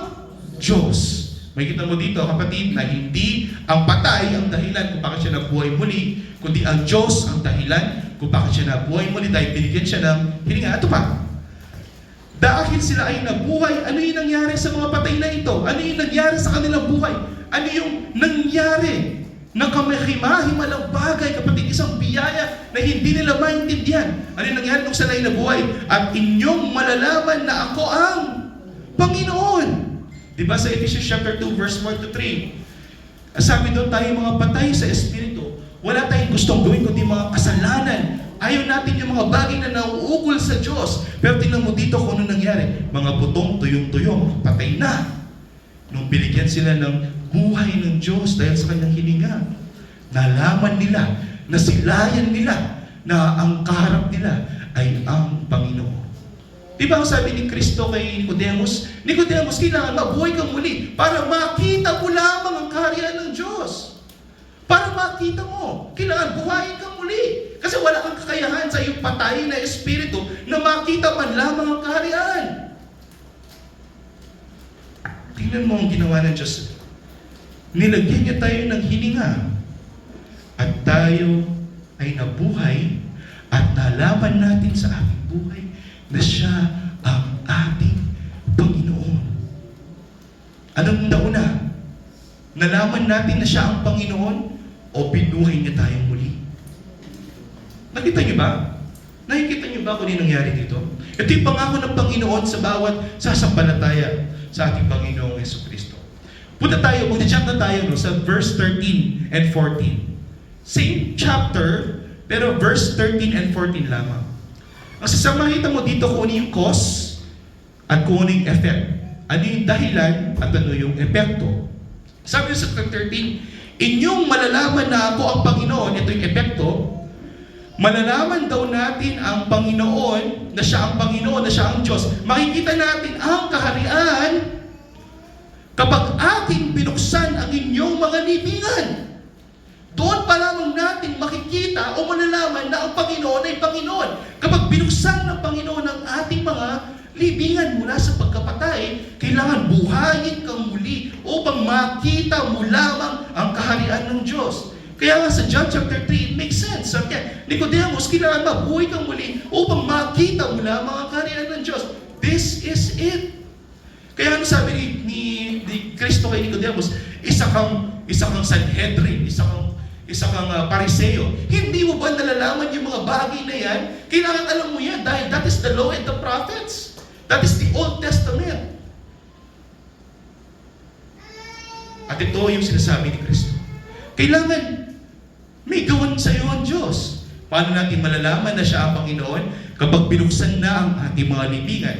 Diyos. May kita mo dito, kapatid, na hindi ang patay ang dahilan kung bakit siya nabuhay muli, kundi ang Diyos ang dahilan kung bakit siya nabuhay muli dahil binigyan siya ng hininga. Ito pa. Dahil sila ay nabuhay, ano yung nangyari sa mga patay na ito? Ano yung nangyari sa kanilang buhay? Ano yung nangyari na kamahimahimalang bagay, kapatid, isang biyaya na hindi nila maintindihan? Ano yung nangyari nung sila ay nabuhay? At inyong malalaman na ako ang Panginoon. Diba sa Ephesians chapter 2, verse 1 to 3? Sabi doon tayo mga patay sa Espiritu, wala tayong gustong gawin kundi mga kasalanan. Ayaw natin yung mga bagay na nauugol sa Diyos. Pero tingnan mo dito kung ano nangyari. Mga butong tuyong-tuyong, patay na. Nung binigyan sila ng buhay ng Diyos dahil sa kanyang hininga, nalaman nila, nasilayan nila, na ang kaharap nila ay ang Panginoon. Di ba ang sabi ni Kristo kay Nicodemus? Nicodemus, kailangan mabuhay kang muli para makita mo lamang ang kaharian ng Diyos. Para makita mo, kailangan buhayin kang muli. Kasi wala kang kakayahan sa iyong patay na espiritu na makita man lamang ang kaharian. Tingnan mo ang ginawa ng Diyos. Nilagyan niya tayo ng hininga at tayo ay nabuhay at nalaman natin sa ating buhay na siya ang ating Panginoon. Anong nauna? Nalaman natin na siya ang Panginoon o binuhay niya tayong muli? Nakita niyo ba? Nakikita niyo ba kung ano nangyari dito? Ito yung pangako ng Panginoon sa bawat sasampalataya sa ating Panginoong Jesucristo. Mag-jump na tayo sa verse 13 and 14. Same chapter, pero verse 13 and 14 lamang. Ang sasamakita mo dito kung ano yung cause at kung ano yung effect. Ano yung dahilan at ano yung epekto. Sabi sa 13, inyong malalaman na ako ang Panginoon, ito yung epekto. Malalaman daw natin ang Panginoon, na siya ang Panginoon, na siya ang Diyos. Makikita natin ang kaharian kapag ating binuksan ang inyong mga libingan. Doon pa lamang natin makikita o malalaman na ang Panginoon ay Panginoon. Kapag binuksan ng Panginoon ang ating mga libingan mula sa pagkapatay, kailangan buhayin kang muli upang makita mo lamang ang kaharian ng Diyos. Kaya nga sa John chapter 3, it makes sense. Sabi niya, Nicodemus, kailangan mabuhay kang muli upang makita mo lamang ang kaharian ng Diyos. This is it. Kaya ano sabi ni Kristo kay Nicodemus, isa kang Sanhedrin, isa kang Pariseo. Hindi mo ba nalalaman yung mga bagay na yan? Kailangan alam mo yan dahil that is the law and the prophets. That is the Old Testament. At ito yung sinasabi ni Kristo. Kailangan may gawan sa iyo ang Diyos. Paano natin malalaman na siya ang Panginoon? Kapag binuksan na ang ating mga libingan.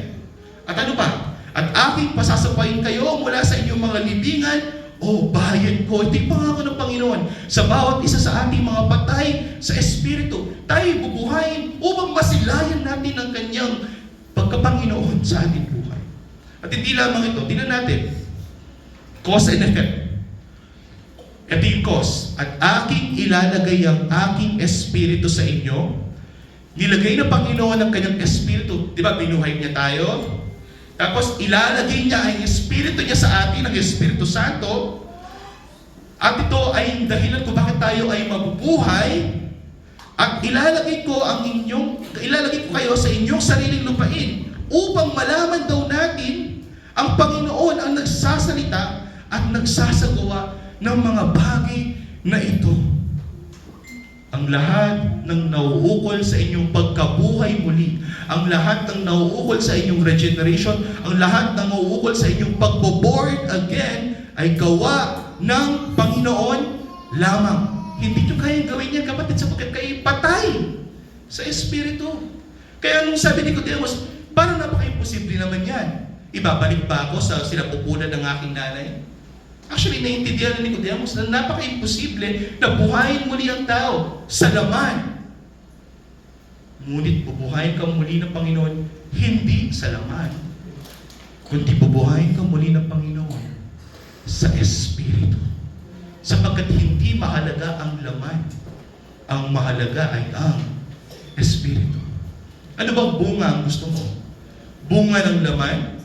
At ano pa? At aking pasasapayin kayo mula sa inyong mga libingan, o bayan ko. Ito yung pangako ng Panginoon. Sa bawat isa sa ating mga patay sa Espiritu, tayo bubuhayin upang masilayan natin ang kanyang pagkapanginoon sa ating buhay. At hindi lamang ito, tingnan natin. Cause and effect. Ito yung cause. At aking ilalagay ang aking Espiritu sa inyo. Nilagay na Panginoon ang kanyang Espiritu. Di ba, binuhay niya tayo? Tapos ilalagay niya ang Espiritu niya sa atin, ang Espiritu Santo. At ito ay dahilan kung bakit tayo ay mabubuhay. At ilalagay ko kayo sa inyong sariling lupain upang malaman daw natin ang Panginoon ang nagsasalita at nagsasagawa ng mga bagay na ito. Ang lahat ng nauukol sa inyong pagkabuhay muli, ang lahat ng nauukol sa inyong regeneration, ang lahat ng nauukol sa inyong pagbo-born again ay gawa ng Panginoon lamang. Hindi nyo kayang gawin yan, kapatid, sapagkat kayo patay sa Espiritu. Kaya nung sabi ni Nicodemus, parang napaka-imposible naman yan. Ibabalik ba ako sa sinapupunan ng aking nanay? Actually, naiintindihan ni Nicodemus na napaka-imposible na buhayin muli ang tao sa laman. Ngunit bubuhayin ka muli ng Panginoon, hindi sa laman, kundi bubuhayin ka muli ng Panginoon sa Espiritu. Sapagkat hindi mahalaga ang laman, ang mahalaga ay ang Espiritu. Ano bang bunga ang gusto mo? Bunga ng laman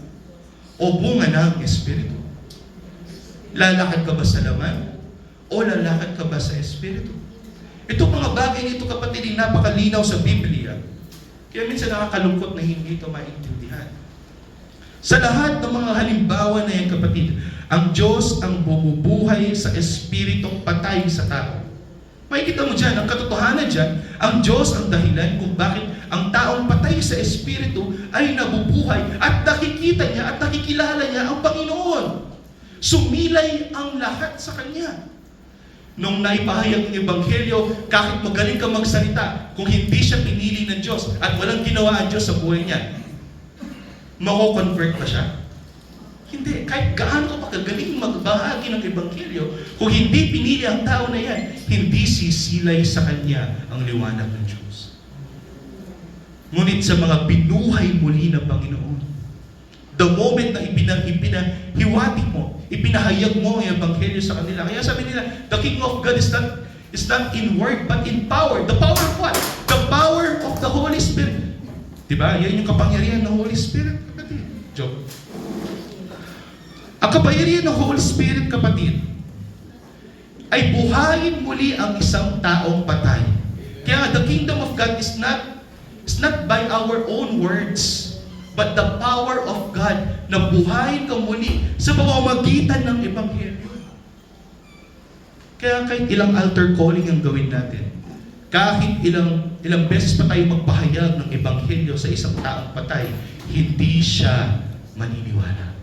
o bunga ng Espiritu? Lalakad ka ba sa laman? O lalakad ka ba sa Espiritu? Itong mga bagay nito, kapatid, ay napakalinaw sa Biblia. Kaya minsan nakakalungkot na hindi ito maintindihan. Sa lahat ng mga halimbawa na yan, kapatid, ang Diyos ang bumubuhay sa Espiritong patay sa tao. Makikita mo dyan, ang katotohanan dyan, ang Diyos ang dahilan kung bakit ang taong patay sa Espiritu ay nabubuhay at nakikita niya at nakikilala niya ang Panginoon. Sumilay ang lahat sa Kanya. Nung naipahayag ng Ebanghelyo, kahit magaling ka magsalita, kung hindi siya pinili ng Diyos at walang ginawa ang Diyos sa buhay niya, mako-convert ba siya? Hindi. Kahit gaano ka pagkagaling magbahagi ng Ebanghelyo, kung hindi pinili ang tao na yan, hindi sisilay sa Kanya ang liwanag ng Diyos. Ngunit sa mga binuhay muli ng Panginoon, the moment na ipinahiwati mo, ipinahayag mo ang Ebanghelyo sa kanila. Kaya sabi nila, the King of God is not in word, but in power. The power of what? The power of the Holy Spirit. Diba? Yan yung kapangyarihan ng Holy Spirit, kapatid. Joke. Ang kapangyarihan ng Holy Spirit, kapatid, ay buhayin muli ang isang taong patay. Kaya the kingdom of God is not by our own words, but the power of God na buhayin ka muli sa pamamagitan ng Ebanghelyo. Kaya kahit ilang altar calling ang gawin natin, kahit ilang beses pa tayo magpahayag ng Ebanghelyo sa isang taong patay, hindi siya maniniwala.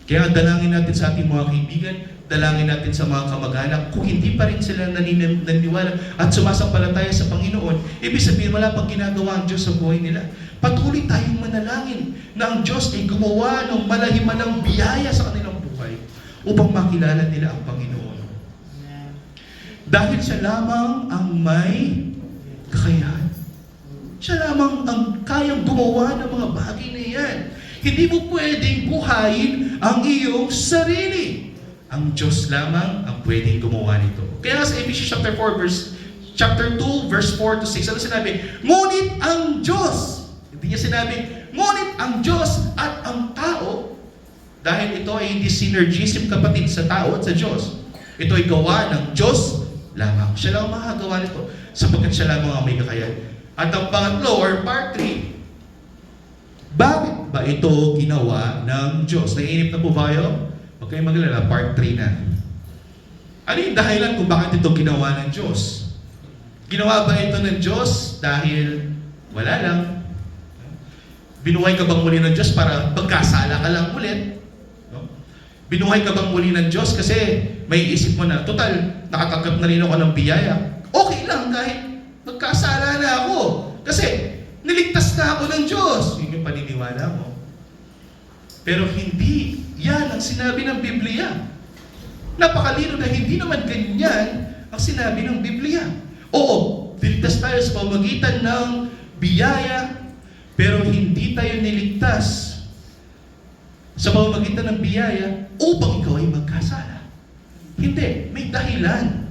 Kaya dalangin natin sa ating mga kaibigan, dalangin natin sa mga kamag-anak, kung hindi pa rin sila naniniwala at sumasampalataya sa Panginoon, ibig sabihin wala pang ginagawa ang Diyos sa buhay nila. Patuloy tayong manalangin na ang Diyos ay gumawa ng malahimalang biyaya sa kanilang buhay upang makilala nila ang Panginoon. Dahil siya lamang ang may kakayahan. Siya lamang ang kayang gumawa ng mga bagay na yan. Hindi mo pwedeng buhayin ang iyong sarili. Ang Diyos lamang ang pwedeng gumawa nito. Kaya sa Ephesians chapter 2, verse 4 to 6, ano sinabi? Ngunit ang Diyos, hindi niya sinabi, ngunit ang Diyos at ang tao, dahil ito ay hindi synergism, kapatid, sa tao at sa Diyos. Ito ay gawa ng Diyos lamang. Siya lang makagawa nito, sapagkat siya lamang ang may kakayahan. At ang pangatlo, or part 3, bakit ba ito ginawa ng Diyos? Naiinip na po ba kayo? Huwag kayong maglala, part 3 na. Ano yung dahilan kung bakit ito ginawa ng Diyos? Ginawa ba ito ng Diyos dahil wala lang? Binuhay ka bang muli ng Diyos para pagkasala ka lang ulit? No? Binuhay ka bang muli ng Diyos kasi may isip mo na, total, nakatanggap na rin ako ng biyaya. Okay lang kahit magkasala na ako. Kasi niligtas na ako ng Diyos. Yun yung paniniwala mo. Pero hindi. Yan ang sinabi ng Biblia. Napakalino na hindi naman ganyan ang sinabi ng Biblia. Oo, niligtas tayo sa pamamagitan ng biyaya, pero hindi tayo niligtas sa pamamagitan ng biyaya upang ikaw ay magkasala. Hindi, may dahilan.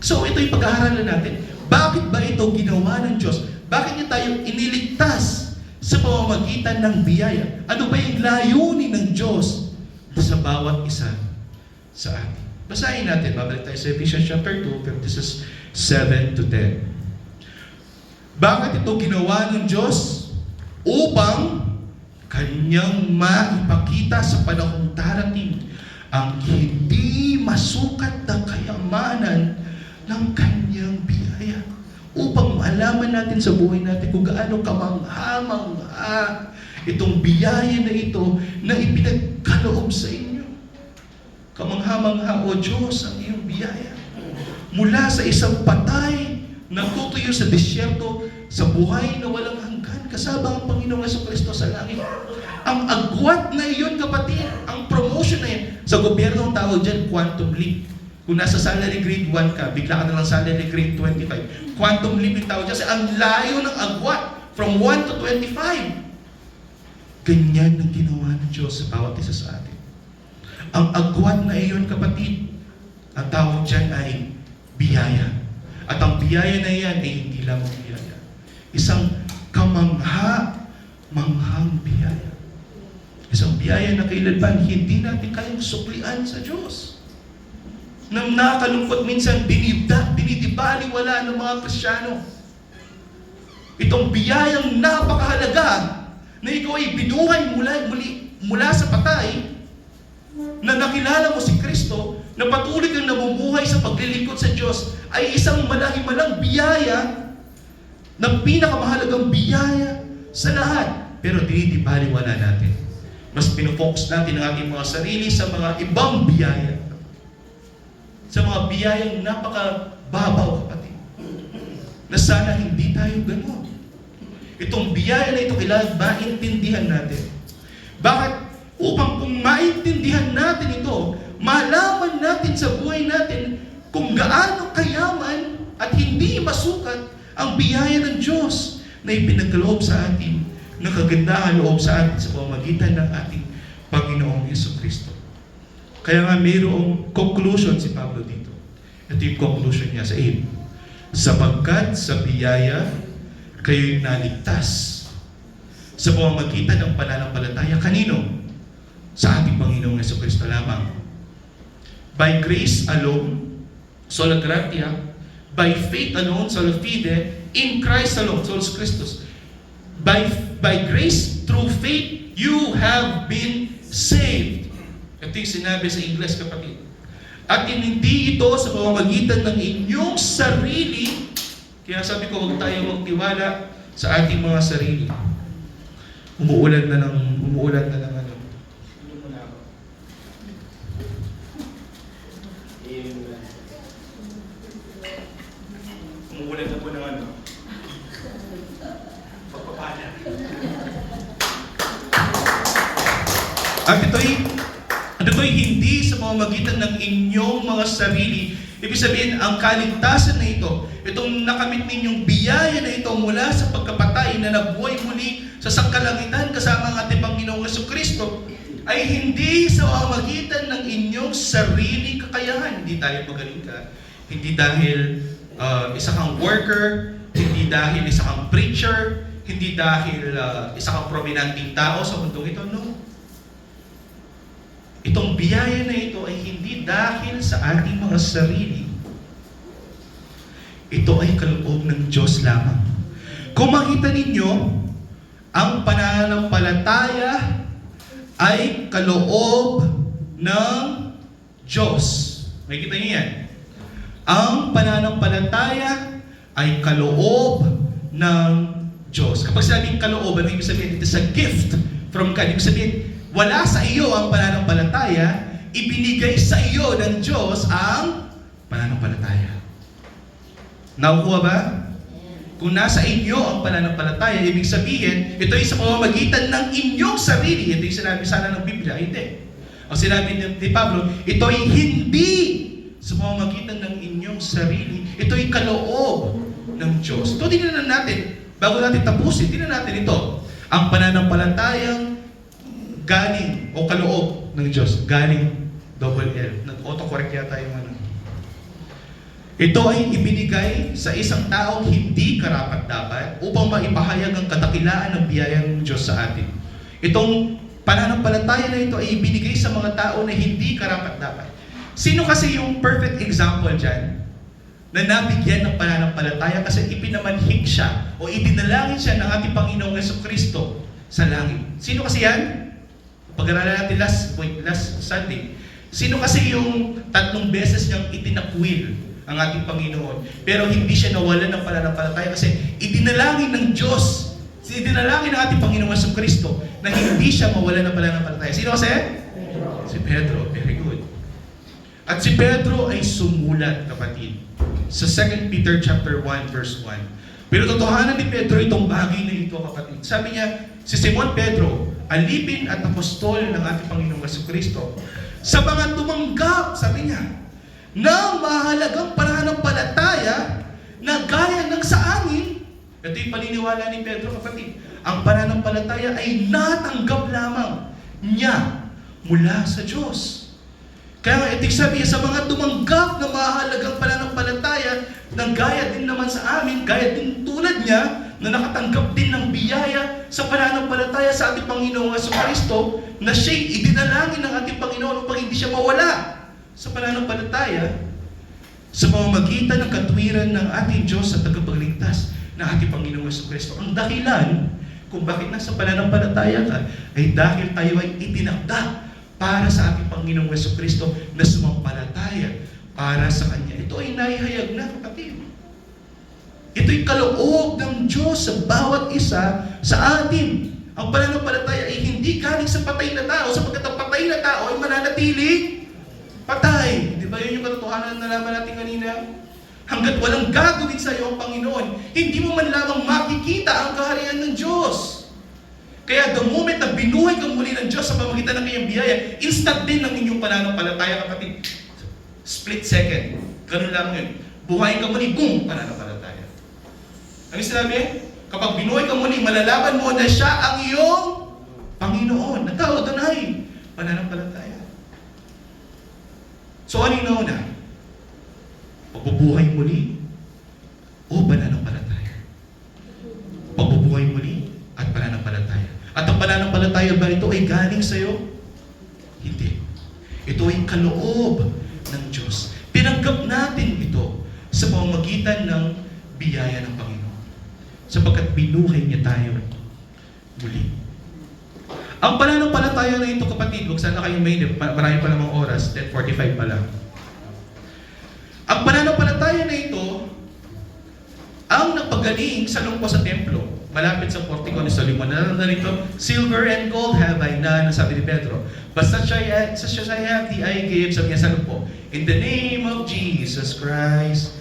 So ito yung pag-aaralan natin. Bakit ba ito ginawa ng Diyos? Bakit niya tayo iniligtas sa pamamagitan ng biyaya? Ano ba yung layunin ng Diyos sa bawat isa sa atin? Basahin natin, babalik tayo sa Ephesians chapter 2, verses 7 to 10. Bakit ito ginawa ng Diyos? Upang Kanyang maipakita sa panahong darating ang hindi masukat na kayamanan ng Kanyang biyaya. Upang malaman natin sa buhay natin kung gaano kamangha-mangha itong biyaya na ito na ipinagkaloob sa inyo. Kamangha-mangha, O Diyos, ang iyong biyaya. Mula sa isang patay na tutuyo sa disyerto, sa buhay na walang hanggan, kasama ang Panginoong Jesucristo sa langit. Ang agwat na iyon, kapatid, ang promotion na yun, sa gobyerno ang tawag dyan, quantum leap. Kung nasa salary grade 1 ka, bigla ka na lang salary grade 25. Quantum leap yung tawag dyan, kasi ang layo ng agwat, from 1 to 25. Ganyan ang ginawa ng Diyos sa bawat isa sa atin. Ang agwat na iyon, kapatid, ang tawag dyan ay biyaya. At ang biyaya na yan ay hindi lamang biyaya. Isang kamangha-manghang biyaya. Isang biyaya na kailanman hindi natin kayang suklian sa Diyos. Nang nakakalungkot minsan, binidibaliwala ng mga Kristiyano. Itong biyayang napakahalaga na ikaw ay binuhay mula sa patay, na nakilala mo si Kristo, na patuloy kang namumuhay sa paglilingkod sa Diyos, ay isang malahimalang biyaya, na pinakamahalagang biyaya sa lahat. Pero dinidibaliwala natin. Mas pinufocus natin ang ating mga sarili sa mga ibang biyaya. Sa mga biyayang napakababaw, kapatid. Na sana hindi tayo gano'n. Itong biyaya na ito, kailangan maintindihan natin. Bakit? Upang kung maintindihan natin ito, malaman natin sa buhay natin kung gaano kayaman at hindi masukat ang biyaya ng Diyos na ipinagkaloob sa atin, na kagandahan loob sa atin sa pamamagitan ng ating Panginoong Jesucristo. Kaya nga mayroong conclusion si Pablo dito. Ito yung conclusion niya sa 8. Sapagkat sa biyaya, kayo'y naligtas sa pamamagitan ng pananampalataya. Kanino? Sa ating Panginoong Jesucristo lamang. By grace alone, sola gratia, by faith alone, sola fide, in Christ alone, solus Christus. By grace, through faith, you have been saved. Ito yung sinabi sa Ingles, kapatid. At hindi ito sa pamamagitan ng inyong sarili. Kaya sabi ko, huwag tayo magtiwala sa ating mga sarili. Umuulan na ng ano. Umuulan na po ng ano. Pagpapala. At ito'y hindi sa pamamagitan ng inyong mga sarili. Ibig sabihin, ang kaligtasan na ito, itong nakamit ninyong biyaya na ito mula sa pagkapatay na nabuhay muli sa sangkalangitan kasama ang ating Panginoong Jesucristo, ay hindi sa pamamagitan ng inyong sarili kakayahan. Hindi tayo magaling ka. Hindi dahil isa kang worker, hindi dahil isa kang preacher, hindi dahil isa kang prominenteng tao sa mundong ito. No. Itong biyaya na ito ay hindi dahil sa ating mga sarili. Ito ay kaloob ng Diyos lamang. Kung makita ninyo, ang pananampalataya ay kaloob ng Diyos. Makikita niyo yan? Ang pananampalataya ay kaloob ng Diyos. Kapag sabing kalooban, ibig sabihin, it is a gift from God. Ibig sabihin, wala sa iyo ang pananampalataya, ibinigay sa iyo ng Diyos ang pananampalataya. Nakukuha ba? Kung nasa inyo ang pananampalataya, ibig sabihin, ito ay sa pamamagitan ng inyong sarili. Ito yung sinabi sana ng Biblia, hindi. Ang sinabi ni Pablo, ito ay hindi sa pamamagitan ng inyong sarili. Ito ay kaloob ng Diyos. Ito, tingnan natin, bago natin tapusin, tingnan natin ito. Ang pananampalatayang galing o kaloob ng Diyos. Galing, double L. Nag-autocorrect yata yung ano. Ito ay ibinigay sa isang taong hindi karapat-dapat upang maipahayag ang kadakilaan ng biyaya ng Diyos sa atin. Itong pananampalataya na ito ay ibinigay sa mga tao na hindi karapat-dapat. Sino kasi yung perfect example dyan na nabigyan ng pananampalataya kasi ipinamanhik siya o idinalangin siya ng ating Panginoong Jesucristo sa langit? Sino kasi yan? Pag-aralan natin last Sunday. Sino kasi yung 3 beses niyang itinakwil ang ating Panginoon, pero hindi siya nawalan ng pananampalataya kasi idinalangin ng Diyos, idinalangin ng ating Panginoon Jesucristo na hindi siya mawalan ng pananampalataya. Sino kasi? Pedro. Si Pedro. Very good. At si Pedro ay sumulat, kapatid, sa 2 Peter chapter 1 verse 1. Pero totohanan ni Pedro itong bagay na ito, kapatid. Sabi niya, si Simon Pedro, alipin at apostol ng ating Panginoong Jesucristo, sa mga tumanggap, sabi niya, ng mahalagang pananampalataya na gaya ng sa amin. Ito yung paniniwala ni Pedro, kapatid. Ang pananampalataya ay natanggap lamang niya mula sa Diyos. Kaya nga, ito sabi sa mga tumanggap ng mahalagang pananampalataya na gaya din naman sa amin, gaya din tulad niya, na nakatanggap din ng biyaya sa pananampalataya sa ating Panginoong Jesucristo, na siya'y idinalangin ng ating Panginoon upang hindi siya mawala sa pananampalataya sa pamamagitan ng katwiran ng ating Diyos sa tagapagligtas na ating Panginoong Jesucristo. Ang dahilan kung bakit nasa pananampalataya ka ay dahil tayo ay itinakda para sa ating Panginoong Jesucristo na sumampalataya para sa Kanya. Ito ay naihayag na, kapatid. Ito'y kaloob ng Diyos sa bawat isa sa atin. Ang pananampalataya ay hindi galing sa patay na tao, sapagkat ang patay na tao ay mananatiling patay. Di ba yun yung katotohanan na nalaman natin kanina? Hanggat walang gagawin sa iyo ang Panginoon, hindi mo man lamang makikita ang kaharian ng Diyos. Kaya the moment na binuhay kang muli ng Diyos sa pamamagitan ng kanyang biyaya, instant din ang inyong pananampalataya, kapatid. Split second. Ganun lang yun. Buhayin ka muli, boom, pananampalataya. Ano sinabi? Kapag binuhay ka muli, malalaman mo na siya ang iyong Panginoon. Nagkautanay. Pananampalataya. So ano yung nauna? Pagbubuhay muli o pananampalataya? Pagbubuhay muli at pananampalataya. At ang pananampalataya ba ito ay galing sa'yo? Hindi. Ito ay kaloob ng Diyos. Tinanggap natin ito sa pamamagitan ng biyaya ng Panginoon. Sapagkat binuhay niya tayo muli. Ang pananampalataya na ito, kapatid, huwag sana kayong mainip, marami pa namang oras, 10:45 pa lang. Ang pananampalataya na ito, ang nagpagaling sa lungko sa templo, malapit sa portico ni Solomon. Ano na rito? Silver and gold have I none, sabi ni Pedro. But such I have the I give, sabi niya sa lungko. In the name of Jesus Christ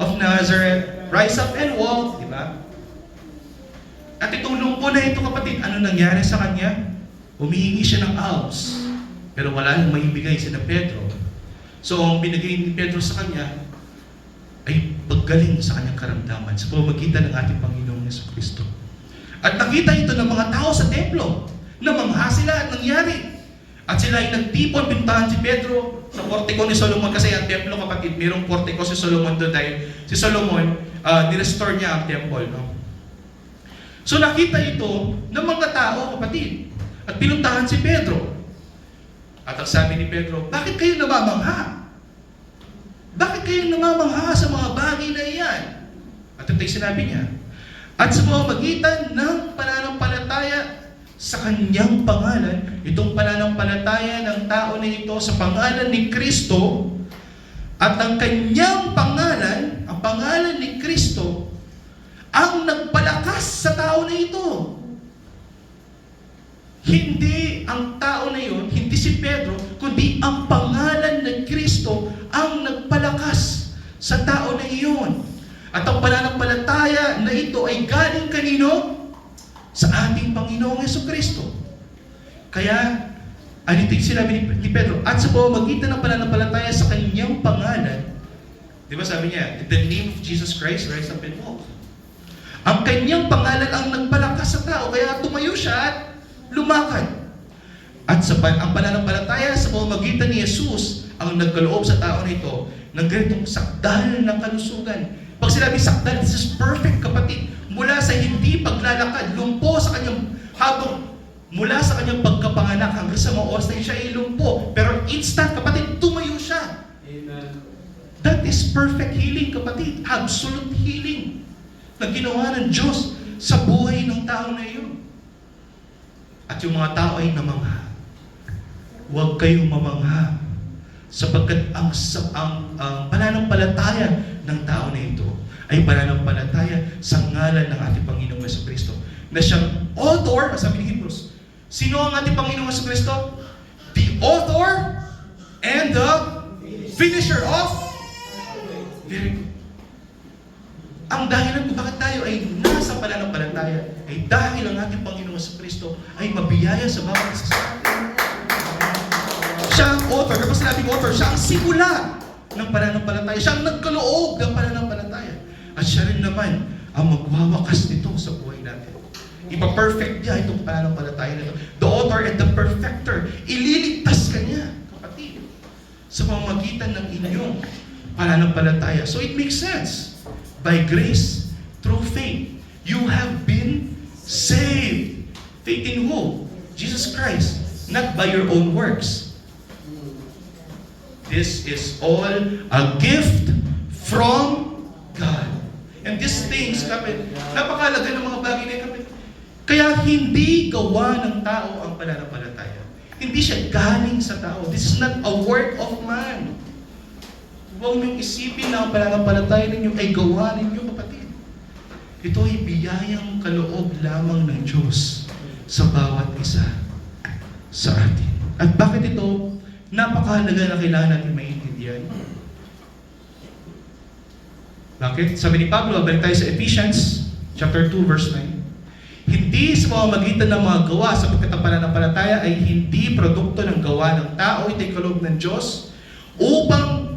of Nazareth, rise up and walk. Diba? At itong lungko na ito, kapatid, ano nangyari sa kanya? Humihingi siya ng alms, pero wala nang maibigay si na Pedro. So, ang binigay ni Pedro sa kanya ay paggaling sa kanyang karamdaman sa pamamagitan ng ating Panginoong Jesucristo. At nakita ito ng mga tao sa templo, na mangha sila at nangyari. At sila ay nagtipon, bintahan si Pedro sa portico ni Solomon, kasi ang templo, kapatid, mayroong portico si Solomon doon dahil si Solomon, nirestore niya ang temple. No? So nakita ito ng mga tao, kapatid, at pinuntahan si Pedro. At ang sabi ni Pedro, bakit kayo namamangha? Bakit kayo namamangha sa mga bagay na iyan? At ito yung sinabi niya. At sa pamamagitan ng pananampalataya sa kanyang pangalan, itong pananampalataya ng tao na ito sa pangalan ni Kristo, at ang kanyang pangalan, ang pangalan ni Kristo, ang nagpalakas sa tao na ito. Hindi ang tao na yun, hindi si Pedro, kundi ang pangalan ng Kristo ang nagpalakas sa tao na iyon. At ang pananampalataya na ito ay galing kanino? Sa ating Panginoong Jesucristo. Kaya, ano ito yung sinabi ni Pedro? At sa pamamagitan ng pananampalataya sa kanyang pangalan, di ba sabi niya, in the name of Jesus Christ, rise up and walk. Ang kanyang pangalan ang nagpalakas sa tao, kaya tumayo siya at lumakad. At ang pananampalataya sa pamamagitan ni Jesus ang nagkaloob sa tao nito ng ganitong sakdal ng kalusugan. Pag sinabi sakdal, this is perfect, kapatid. Mula sa hindi paglalakad, lumpo sa kanyang mula sa kanyang pagkapanganak hanggang sa mga oras na siya ay lumpo. Pero instant, kapatid, tumayo siya. Amen. That is perfect healing, kapatid. Absolute healing na ginawa ng Diyos sa buhay ng tao na iyon. At yung mga tao ay namangha. Huwag kayong mamangha sapagkat ang pananampalataya ng tao na ito ay pananampalataya sa ngalan ng ating Panginoong Jesucristo na siyang author, sabi ni Hebrews. Sino ang ating Panginoong Jesucristo? The author and the finisher of. Very good. Ang dahilan kung bakit tayo ay nasa pananampalataya ay dahil ang ating Panginoong Jesucristo ay mabiyaya sa bawat isa sa atin. Siya ang author, kapag sinabing author, siya ang simula ng pananampalataya. Siya ang nagkaloob ng pananampalataya. At siya rin naman ang magwawakas nito sa buhay natin. Ipa-perfect niya itong pananampalataya nito. The author and the perfecter. Ililigtas ka niya, kapatid, sa pamamagitan ng inyong pananampalataya. So it makes sense. By grace, through faith, you have been saved. Faith in who? Jesus Christ. Not by your own works. This is all a gift from God. And these things, kapit, napakalaga ng mga bagay na yan, kapit. Kaya hindi gawa ng tao ang pananampalataya. Hindi siya galing sa tao. This is not a work of man. Huwag niyong isipin na ang pananampalataya ninyo ay gawa ninyo, kapatid. Ito ay biyayang kaloob lamang ng Diyos sa bawat isa sa atin. At bakit ito napakahalaga na kailangan natin maintindihan? Bakit? Sabi ni Pablo, balik tayo sa Ephesians chapter 2 verse 9. Hindi sa pamamagitan ng mga gawa sapagkat ang pananampalataya ay hindi produkto ng gawa ng tao, ito'y kaloob ng Diyos upang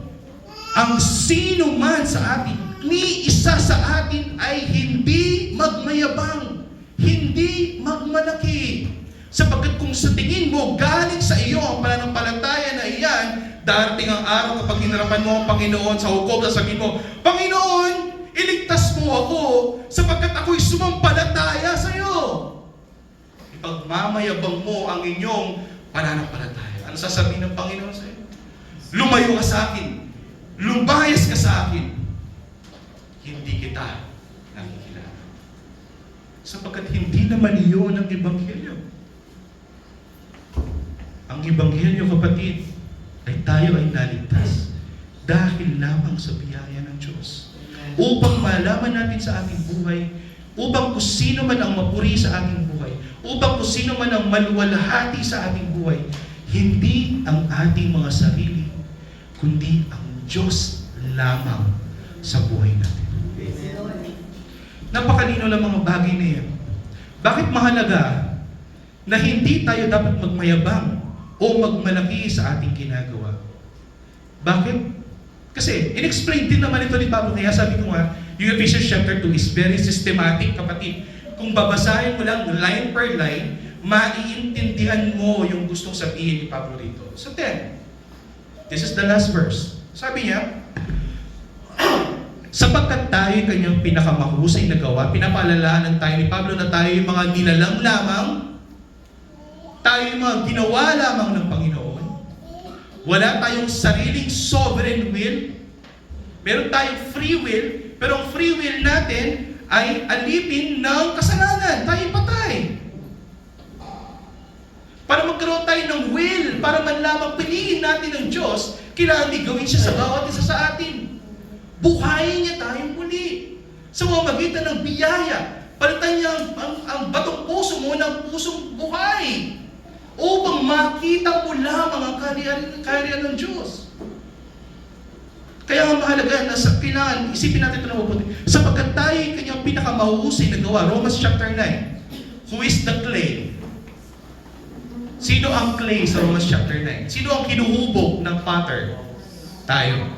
ang sino man sa atin, ni isa sa atin ay hindi magmayabang, hindi magmalaki. Sapagkat kung sa tingin mo galing sa iyo ang pananampalataya na iyan, darating ang araw kapag hinarapan mo ang Panginoon sa hukom, sasabihin mo, Panginoon, iligtas mo ako sapagkat ako'y sumampalataya sa iyo. Ipagmamayabang mo ang inyong pananampalataya. Ano sasabihin ng Panginoon sa iyo? Lumayo ka sa akin. Lumayas ka sa akin. Hindi kita nakikilala. Sapagkat hindi naman iyon ang Ebanghelyo. Ang Ebanghelyo, kapatid, ay tayo ay naligtas dahil lamang sa biyaya ng Diyos. Upang malaman natin sa ating buhay, upang kung sino man ang mapuri sa ating buhay, upang kung sino man ang maluwalhati sa ating buhay, hindi ang ating mga sarili, kundi ang Diyos lamang sa buhay natin. Napakalino ng mga bagay na yan. Bakit mahalaga na hindi tayo dapat magmayabang o magmalaki sa ating ginagawa? Bakit? Kasi, in-explain din naman ito ni Pablo. Kaya sabi ko nga, yung Ephesians chapter 2 is very systematic, kapatid. Kung babasahin mo lang line per line, maiintindihan mo yung gustong sabihin ni Pablo dito. So 10. This is the last verse. Sabi niya, sapagkat tayo kanyang pinakamahusay na gawa, pinapaalalahanan tayo ni Pablo na tayo yung mga nilalang lamang, tayo yung mga ginawa lamang ng Panginoon. Wala tayong sariling sovereign will. Meron tayong free will, pero ang free will natin ay alipin ng kasalanan. Tayo patay. Para magkaroon tayo ng will, para man lamang piliin natin ng Diyos, kailangan gawin siya sa bawat isa sa atin. Buhayin niya tayong muli. Sa pamamagitan ng biyaya, palitan niya ang batong puso mo ng pusong buhay. Upang makita mo lamang ang kaharian ng Diyos. Kaya nga mahalaga na kailangan, isipin natin ito na mabuti. Sapagkat tayo kanyang pinakamahusay na gawa, Romans chapter 9. Who is the clay? Sino ang clay sa Romans chapter 9? Sino ang kinuhubog ng potter? Tayo.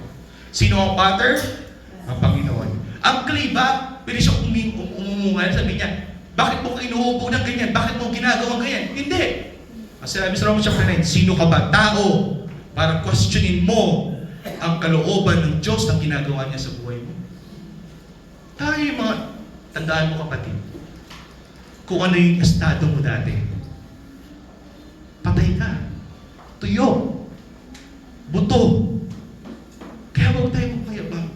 Sino ang potter? Ang Panginoon. Ang clay ba, pwede siya umumungal, sabi niya, bakit mo kinuhubog ng ganyan? Bakit mo ginagawang ganyan? Hindi. Ang sinabi sa Romans chapter 9, sino ka ba? Tao. Para questionin mo ang kalooban ng Diyos na ginagawa niya sa buhay mo. Tayo mga, tandaan mo kapatid, kung ano yung estado mo dati. Patay ka. Tuyo. Buto. Kaya huwag tayo magmayabang.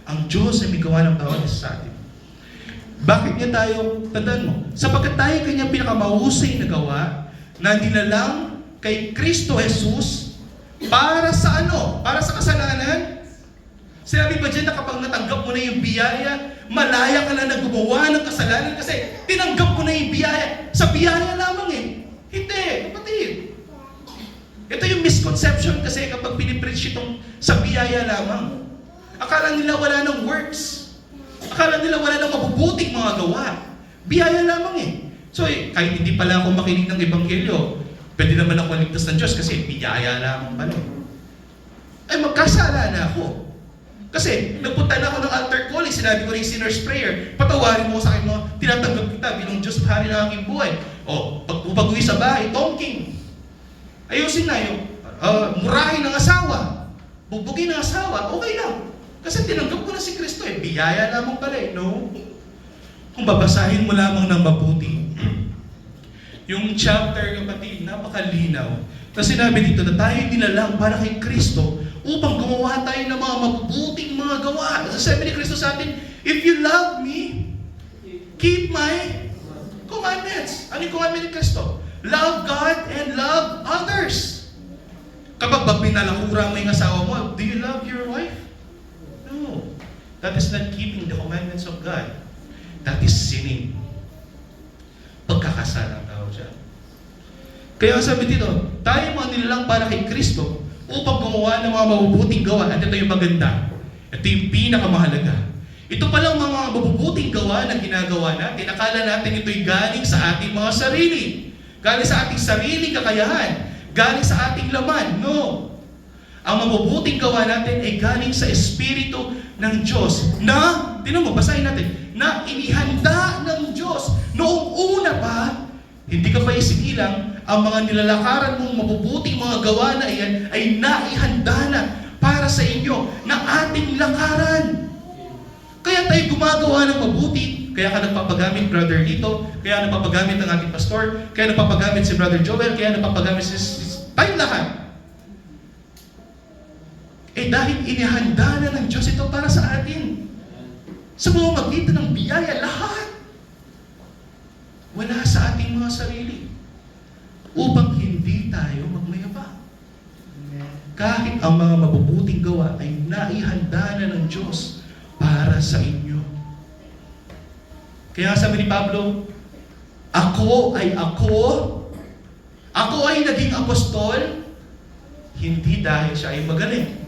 Ang Diyos ay may gawa ng bawat isa sa atin. Bakit niya tayo, tandaan mo, sapagkat tayo kanyang pinakamahusay na gawa na nilalang kay Kristo Jesus para sa ano? Para sa kasalanan? Sinabi ba dyan na kapag natanggap mo na yung biyaya, malaya ka na na gumawa ng kasalanan kasi tinanggap mo na yung biyaya. Sa biyaya lamang eh. Hindi, kapatid. Ito yung misconception kasi kapag pinipreach itong sa biyaya lamang. Akala nila wala ng works. Akala nila wala ng mabubuting mga gawa. Biyaya lamang eh. So kahit hindi pala ako makinig ng Ebanghelyo, pwede naman ako ligtas ng Diyos kasi biyaya lamang pala. Ay magkasala na ako. Kasi nagpunta na ako ng altar call, sinabi ko rin yung sinner's prayer, patawarin mo sa akin mo, tinatanggap kita bilang Diyos at Hari ng aking buhay. O, pag-uwi sa bahay, tongking. Ayusin na yung murahin ng asawa, bubugin ng asawa, okay lang. Kasi tinanggap ko na si Kristo eh. Biyaya lamang pala eh. No? Kung babasahin mo lamang ng mabuti, yung chapter, kapatid, napakalinaw. Na sinabi dito na tayo nilalang para kay Kristo upang gumawa tayo ng mga mabubuting mga gawa. Sabi ni Kristo sa atin, if you love me, keep my commandments. Ano yung commandment ni Kristo? Love God and love others. Kapag pinalakura mo yung asawa mo, do you love your wife? No. That is not keeping the commandments of God. That is sinning. Pagkakasala ang tao dyan. Kaya sabi dito, tayo mga nilalang para kay Kristo upang gumawa ng mga mabubuting gawa. At ito yung maganda. Ito yung pinakamahalaga. Ito palang mga mabubuting gawa na ginagawa natin. Akala natin ito'y galing sa ating mga sarili. Galing sa ating sarili kakayahan. Galing sa ating laman. No. Ang mabubuting gawa natin ay galing sa Espiritu ng Diyos na, tinan mo, basahin natin, na inihanda ng Diyos. Noong una pa, hindi ka pa isinilang, ang mga nilalakaran mong mabubuting mga gawa na iyan ay naihanda na para sa inyo na ating lakaran. Kaya tayo gumagawa ng mabuti. Kaya ka nagpapagamit, Brother Lito. Kaya nagpapagamit ang ating pastor. Kaya nagpapagamit si Brother Joel. Kaya nagpapagamit si tayong lahat. Eh dahil inihanda na ng Diyos ito para sa atin. Sa pamamagitan ng biyaya, lahat. Wala sa ating mga sarili. Upang hindi tayo magmayabang. Kahit ang mga mabubuting gawa ay naihanda na ng Diyos para sa inyo. Kaya sabi ni Pablo, ako ay naging apostol, hindi dahil siya ay magaling.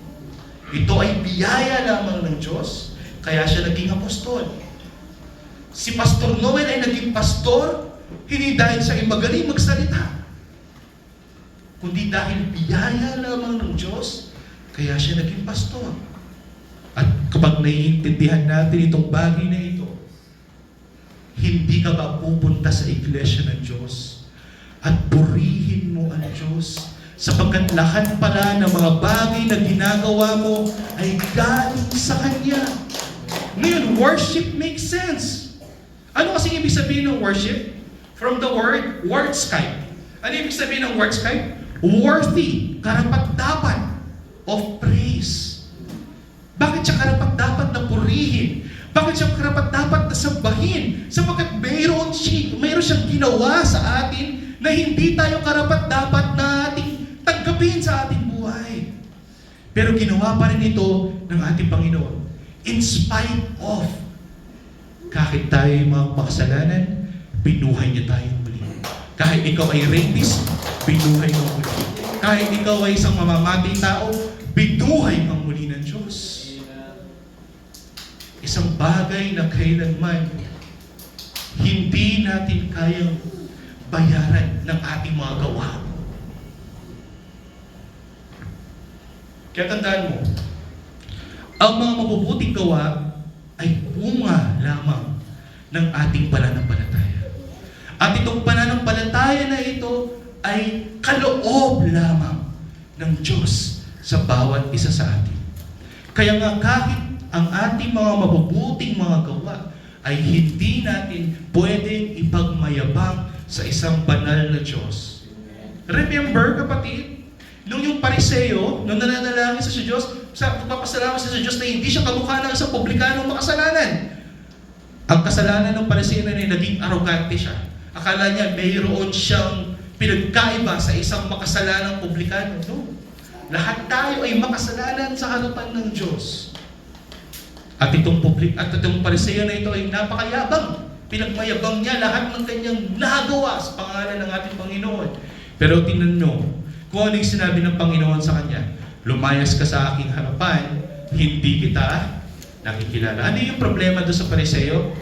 Ito ay biyaya lamang ng Diyos, kaya siya naging apostol. Si Pastor Noel ay naging pastor, hindi dahil siya ay magaling magsalita, kundi dahil biyaya lamang ng Diyos, kaya siya naging pastor. At kapag naiintindihan natin itong bagay na ito, hindi ka ba pupunta sa iglesia ng Diyos at purihin mo ang Diyos sapagkat lahat pala ng mga bagay na ginagawa mo ay galing sa Kanya. Ngayon, worship makes sense. Ano kasi ibig sabihin ng worship? From the word, wordskype. Ano ibig sabihin ng wordskype? Worthy, karapat-dapat of praise. Bakit siya karapat-dapat na purihin? Bakit siya karapat-dapat na sambahin? Sapagkat mayroon siyang ginawa sa atin na hindi tayo karapat-dapat na ating tanggapin sa ating buhay. Pero ginawa pa rin ito ng ating Panginoon. In spite of, kahit tayo yung mga makasalanan, binuhay niya tayong muli. Kahit ikaw ay rapist, binuhay mo muli. Kahit ikaw ay isang mamamatay tao, binuhay ang muli ng Diyos. Isang bagay na kailanman hindi natin kayang bayaran ng ating mga gawa. Kaya tandaan mo, ang mga mabubuting gawa ay bunga lamang ng ating pananampalataya. At itong pananampalataya na ito ay kaloob lamang ng Diyos sa bawat isa sa atin. Kaya nga kahit ang ating mga mabubuting mga gawa ay hindi natin pwedeng ipagmayabang sa isang banal na Diyos. Remember, kapatid, nung yung Pariseo, nung nananalangin sa Diyos, magpapasalamat sa Diyos na hindi siya kamukha ng isang publikanong makasalanan. Ang kasalanan ng Pariseo na naging arrogante siya. Akala niya mayroon siyang pinagkaiba sa isang makasalanang publikano. No. Lahat tayo ay makasalanan sa harapan ng Diyos. At itong Pariseo na ito ay napakayabang. Pinagmayabang niya lahat ng kanyang nagawa sa pangalan ng ating Panginoon. Pero tingnan nyo, kung ano yung sinabi ng Panginoon sa kanya, lumayas ka sa aking harapan, hindi kita nakikilala. Ano yung problema doon sa Pariseo?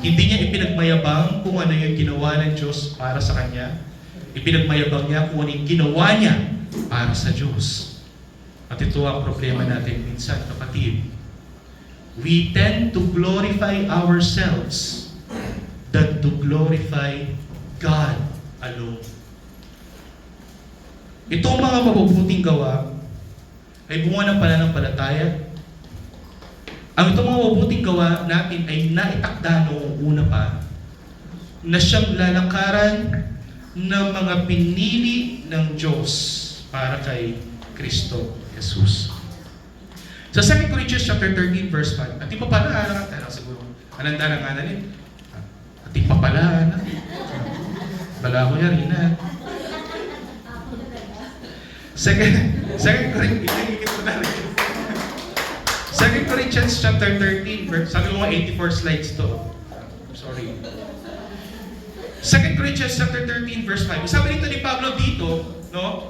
Hindi niya ipinagmayabang kung ano yung ginawa ng Diyos para sa kanya. Ipinagmayabang niya kung ano yung ginawa niya para sa Diyos. At ito ang problema natin minsan, kapatid. We tend to glorify ourselves than to glorify God alone. Itong mga mabubuting gawa ay bunga ng pananampalataya. Ang itong mga mabubuting gawa natin ay naitakda noong una pa na siyang lalakaran ng mga pinili ng Diyos para kay Kristo Jesus. Sa 2 Corinthians chapter 13 verse 5, at di pa pala, siguro, ananda na nga nalit. At di pa pala, bala ko yan, ina. 2 Corinthians chapter 13, verse, sabi mo 84 slides to. Sorry. 2 Corinthians chapter 13 verse 5. Sabi nito ni Pablo dito, no?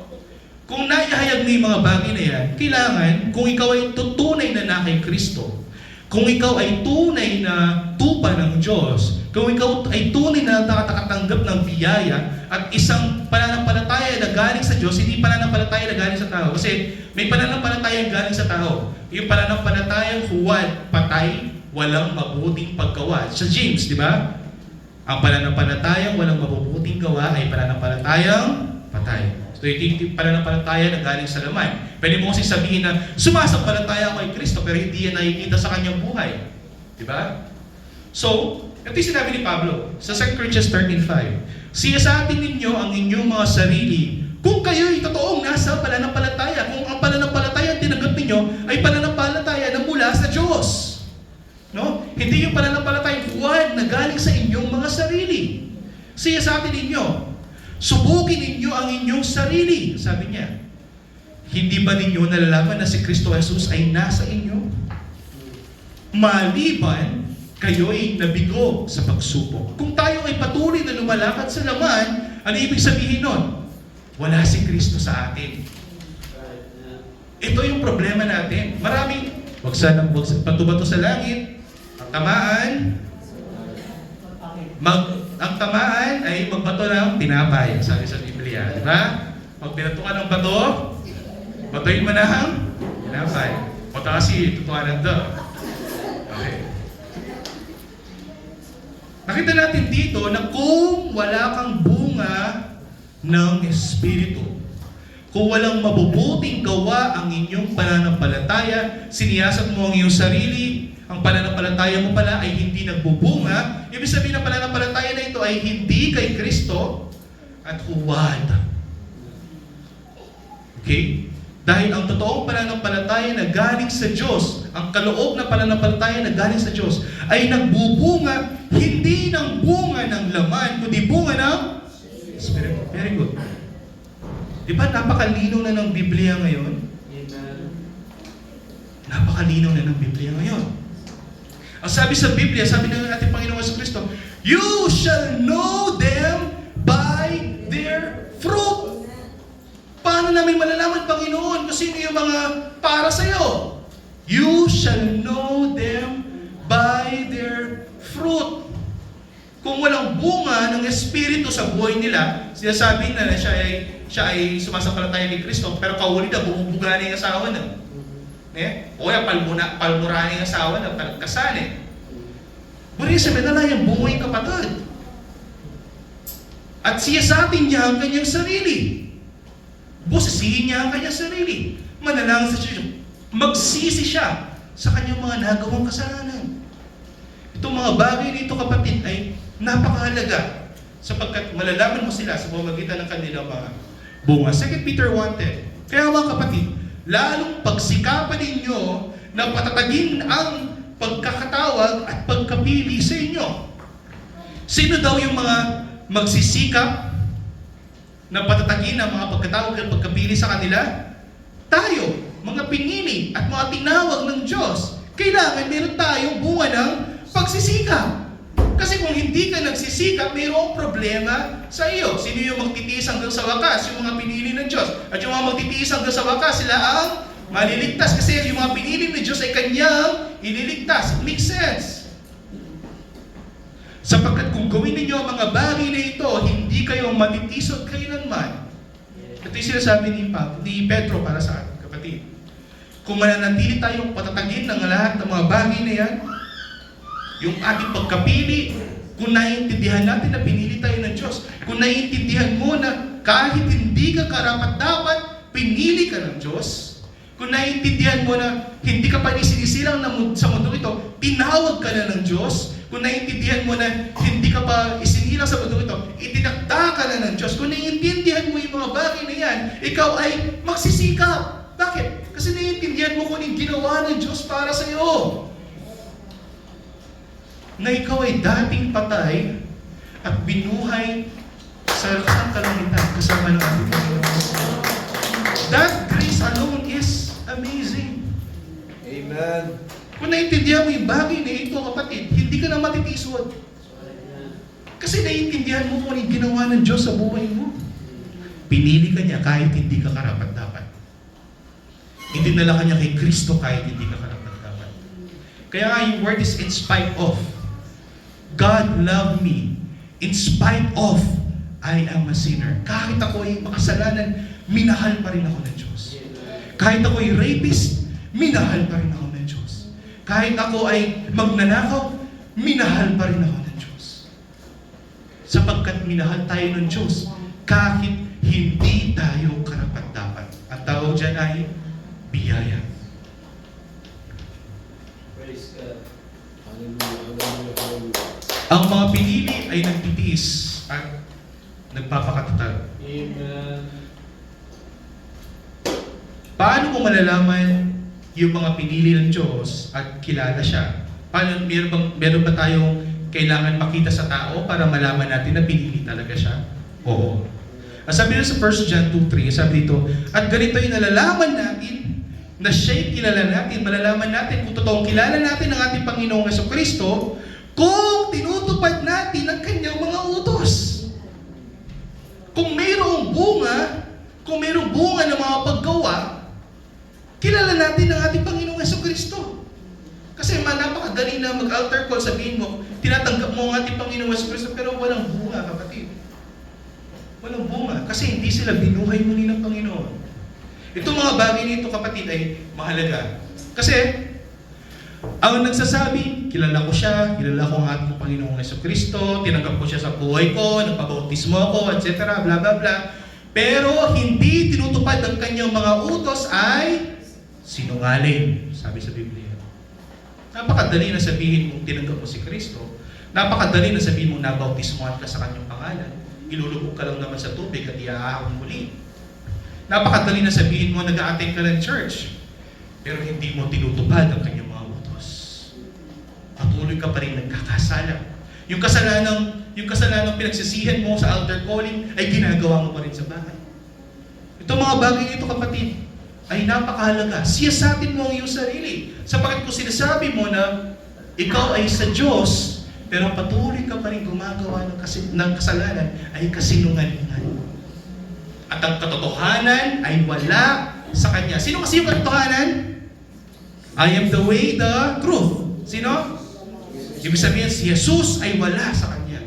Kung naihayag mo yung mga bagay na yan, kailangan, kung ikaw ay tutunay na kay Kristo, kung ikaw ay tunay na tupa ng Diyos, kung ikaw ay tunay na nakakatanggap ng biyaya at isang pananampalataya na galing sa Diyos, hindi pananampalataya na galing sa tao. Kasi may pananampalataya galing sa tao. Yung pananampalatayang huwad, patay, walang mabuting paggawa. Sa James, di ba? Ang pananampalatayang walang mabubuting gawa ay pananampalatayang patay. So, ito pananampalataya na galing sa laman. Pwede mo kasi sabihin na sumasampalataya ako kay Kristo pero hindi yan nakikita sa kanyang buhay. Di ba? So, ito yung sinabi ni Pablo sa 2 Corinthians 13:5. Siyasatin ninyo ang inyong mga sarili kung kayo'y totoong nasa pananampalataya. Kung ang pananampalataya tinanggap ninyo ay pananampalataya na mula sa Diyos. No? Hindi yung pananampalataya huwad na galing sa inyong mga sarili. Siyasatin ninyo. Subukin ninyo ang inyong sarili, sabi niya. Hindi ba ninyo nalalaman na si Kristo Jesus ay nasa inyo? Maliban, kayo'y nabigo sa pagsubok. Kung tayo ay patuloy na lumalakad sa laman, ano ibig sabihin nun? Wala si Kristo sa atin. Ito yung problema natin. Maraming, wag patubato sa langit, ang tamaan ay magbato ng tinapay, sabi sa Biblia, di ba? Pag binato ka ng bato, batoyin mo ng tinapay. Bato kasi, tutuanan daw. Okay. Nakita natin dito na kung wala kang bunga ng Espiritu, kung walang mabubuting gawa ang inyong pananampalataya, siniyasat mo ang iyong sarili, ang pananampalataya mo pala ay hindi nagbubunga, ibig sabihin ng pananampalataya na ito ay hindi kay Kristo at huwad. Okay? Dahil ang totoong pananampalataya na galing sa Diyos, ang kaloob na pananampalataya na galing sa Diyos, ay nagbubunga, hindi ng bunga ng laman, kundi bunga ng Espiritu. Very good. Di ba napakalinaw na ng Biblia ngayon? Napakalinaw na ng Biblia ngayon. Ang sabi sa Biblia, sabi ng ating Panginoon Hesus Kristo, you shall know them by their fruit. Paano namin malalaman, Panginoon? kung sino yung mga para sa'yo. You shall know them by their fruit. Kung walang bunga ng Espiritu sa buhay nila, sinasabi na siya ay sumasampalataya kay Kristo, pero kahuli na bumubuga na yung asawa na. O kaya palmura na yung asawa na, palagkasan eh. Buri sabi na lang yung bunga yung kapatid. At siyasatin niya ang kanyang sarili. Busisihin niya ang kanyang sarili. Manalangin sa Diyos. Magsisi siya sa kanyang mga nagawang kasalanan. Itong mga bagay nito kapatid ay napakahalaga sapagkat malalaman mo sila sa pamamagitan ng kanilang mga bunga. 2 Peter 1:10. Kaya mga kapatid, lalong pagsikapan ninyo na patatagin ang pagkakatawag at pagkapili sa inyo. Sino daw yung mga magsisikap na patatagin ang mga pagkatawag at pagkapili sa kanila? Tayo, mga pinili at mga tinawag ng Diyos. Kailangan meron tayong bunga ng pagsisikap. Kasi kung hindi ka nagsisikap, mayroong problema sa iyo. Sino yung magtitiis hanggang sa wakas? Yung mga pinili ng Diyos. At yung mga magtitiis hanggang sa wakas, sila ang maliligtas. Kasi yung mga pinili ng Diyos ay Kanyang ililigtas. It makes sense. Sapagkat kung gawin ninyo ang mga bagay na ito, hindi kayo matitisod kailanman. Ito yung sinasabi ni Pedro para sa atin, kapatid. Kung mananatili tayong patatagin ng lahat ng mga bagay na yan, yung ating pagkapili, kung naiintindihan natin na pinili tayo ng Diyos, kung naiintindihan mo na kahit hindi ka karapat-dapat, pinili ka ng Diyos, kung naiintindihan mo na hindi ka pa isinisirang sa mundo ito, tinawag ka na ng Diyos, kung naiintindihan mo na hindi ka pa isinilang sa mundo ito, itinakda ka na ng Diyos, kung naiintindihan mo yung mga bagay na yan, ikaw ay magsisikap. Bakit? Kasi naiintindihan mo kung yung ginawa ng Diyos para sa iyo. Na ikaw ay dating patay at binuhay sa lakang kalangitan kasama ng ating Panginoon. That grace alone is amazing. Amen. Kung naiintindihan mo yung bagay na ito, kapatid, hindi ka na matitisod. Kasi naiintindihan mo kung ano yung ginawa ng Diyos sa buhay mo. Pinili ka niya kahit hindi ka karapat-dapat. Idinala ka niya kay Kristo kahit hindi ka karapat-dapat. Kaya nga yung word is in spite of. God loved me in spite of I am a sinner. Kahit ako ay makasalanan, minahal pa rin ako ng Diyos. Kahit ako ay rapist, minahal pa rin ako ng Diyos. Kahit ako ay magnanakaw, minahal pa rin ako ng Diyos. Sapagkat minahal tayo ng Diyos, kahit hindi tayo karapat-dapat. Ang tawag dyan ay biyaya. Praise God. Hallelujah. Hallelujah. Ang mga pinili ay nagtitiis at nagpapakatatag. Amen. Paano mo malalaman yung mga pinili ng Diyos at kilala siya? Paano, meron ba tayong kailangan makita sa tao para malaman natin na pinili talaga siya? Oo. Sabi nyo sa 1 John 2:3, sabi dito, at ganito yung nalalaman natin na siya'y kilala natin, malalaman natin kung totoong kilala natin ang ating Panginoong Jesucristo kung tinutupad natin ang kanyang mga utos. Kung mayroong bunga ng mga paggawa, kilala natin ang ating Panginoong Jesucristo. Kasi napakadali na mag-altar call, sabihin mo, tinatanggap mo ang ating Panginoong Jesucristo, pero walang bunga, kapatid. Walang bunga. Kasi hindi sila binuhay muli ng Panginoon. Itong mga bagay nito, kapatid, ay mahalaga. Kasi, ang nagsasabi, kilala ko siya, kilala ko ang ating Panginoong Jesucristo, tinanggap ko siya sa buhay ko, nagpabautismo ako, etc. Bla bla bla. Pero hindi tinutupad ang kanyang mga utos ay sinungaling, sabi sa Biblia. Napakadali na sabihin mong tinanggap mo si Kristo. Napakadali na sabihin mong nabautismohan ka sa kanyang pangalan. Ilulubog ka lang naman sa tubig at iaahon muli. Napakadali na sabihin mo nag-a-attend ka ng church, pero hindi mo tinutupad ang kanyang mga utos. Patuloy ka pa rin nagkakasala. Yung kasalanang pinagsisihan mo sa altar calling ay ginagawa mo pa rin sa bahay. Itong mga bagay nito, kapatid, ay napakahalaga. Siyasatin mo ang iyong sarili. Sapagkat kung sinasabi mo na ikaw ay sa Diyos, pero patuloy ka pa rin gumagawa ng kasalanan, ay kasinungalingan. At ang katotohanan ay wala sa Kanya. Sino kasi yung katotohanan? I am the way, the truth. Sino? Ibig sabihin, si Jesus ay wala sa Kanya.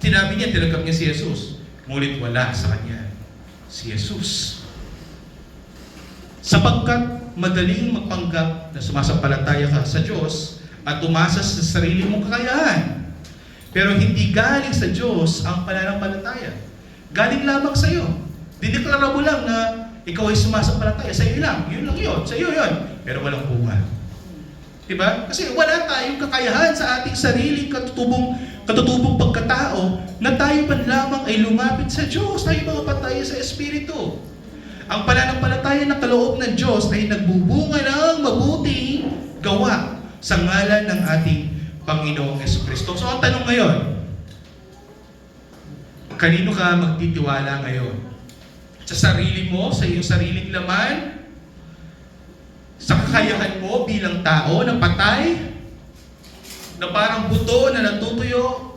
Sinabi niya, tinanggap niya si Jesus. Ngunit wala sa Kanya si Jesus. Sapagkat madaling magpanggap na sumasampalataya ka sa Diyos at umasa sa sarili mong kakayahan. Pero hindi galing sa Diyos ang pananampalataya. Galing lamang sa iyo. Dideklara mo lang na ikaw ay sumasampalataya. Sa iyo lang. Yun lang yun. Sa iyo yun. Pero walang bunga. Diba? Kasi wala tayong kakayahan sa ating sariling katutubong pagkatao na tayo man lamang ay lumapit sa Diyos. Tayo mga patay sa Espiritu. Ang pananampalataya ng kaloob ng Diyos ay nagbubunga ng mabuting gawa sa ngalan ng ating Panginoong Jesucristo. So ang tanong ngayon, kanino ka magtitiwala ngayon? Sa sarili mo, sa iyong sariling laman? Sa kakayahan mo bilang tao na patay? Na parang buto na natutuyo?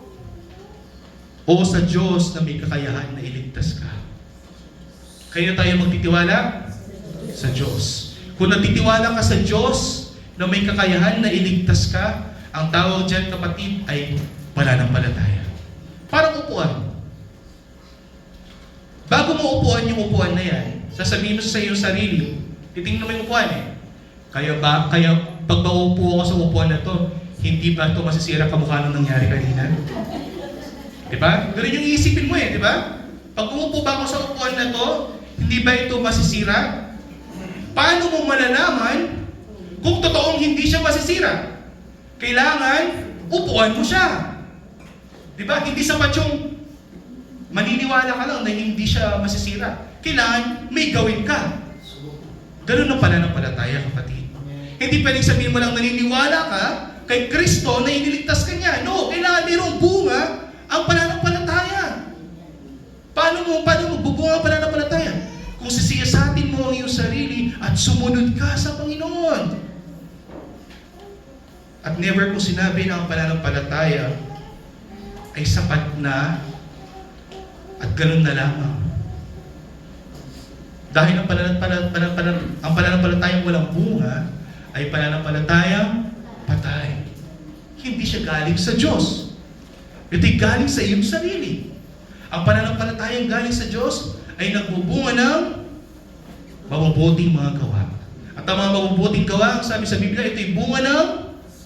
O sa Diyos na may kakayahan na iligtas ka? Kaya tayo magtitiwala? Sa Diyos. Kung nagtitiwala ka sa Diyos na may kakayahan na iligtas ka, ang tawag dyan, kapatid, ay pananampalataya. Parang upuan. Bago mo upuan yung upuan na yan, sasabihin mo sa iyong sarili, titingnan mo yung upuan eh. Kaya pag mauupo ako sa upuan na to, hindi ba ito masisira kamukha nung nangyari kanina? Diba? Ganun yung iisipin mo eh, diba? Pag umupo ba ako sa upuan na to, hindi ba ito masisira? Paano mo malalaman kung totoong hindi siya masisira? Kailangan upuan mo siya. Diba? Hindi sapat yung maniniwala ka lang na hindi siya masisira. Kailangan may gawin ka. Ganun ang pananampalataya, kapatid. Hindi pwedeng sabihin mo lang naniniwala ka kay Kristo na iniligtas ka niya. No, kailangan mayroong bunga ang pananampalataya. Paano magbubunga ang pananampalataya? Kung sisiyasatin mo ang iyong sarili at sumunod ka sa Panginoon. At never ko sinabi na ang pananampalataya ay sapat na at ganun na lamang. Dahil ang pananampalatayang walang bunga ay pananampalatayang patay. Hindi siya galing sa Diyos. Ito'y galing sa iyong sarili. Ang pananampalatayang galing sa Diyos ay nagbubunga ng mabubuting mga gawa. At ang mga mabubuting gawa, ang sabi sa Biblia, ito'y bunga ng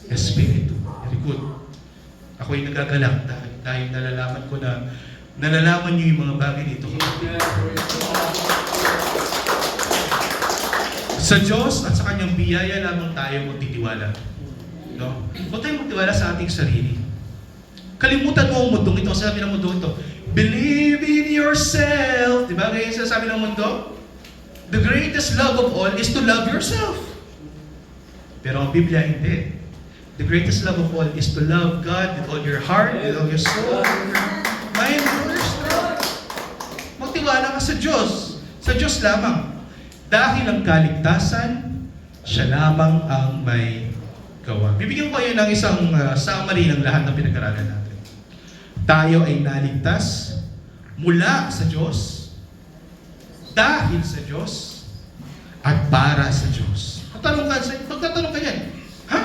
Espiritu. Very good. Ako'y nagagalak dahil nalalaman ko na nalalaman niyo yung mga bagay dito. Sa Diyos at sa Kanyang biyaya lamang tayo magtitiwala. No? Huwag tayong magtiwala sa ating sarili. Kalimutan mo ang mundong ito. Sabi ng mundong ito, believe in yourself. Diba? Kaya yung sabi ng mundo, the greatest love of all is to love yourself. Pero ang Biblia hindi. The greatest love of all is to love God with all your heart, with all your soul, mind, and your strength. Magtiwala ka sa Diyos. Sa Diyos lamang. Dahil ang kaligtasan, siya lamang ang may gawa. Bibigyan ko kayo ng isang summary ng lahat ng pinag-aralan natin. Tayo ay naligtas mula sa Diyos, dahil sa Diyos, at para sa Diyos. Magtatanong ka yan, ha?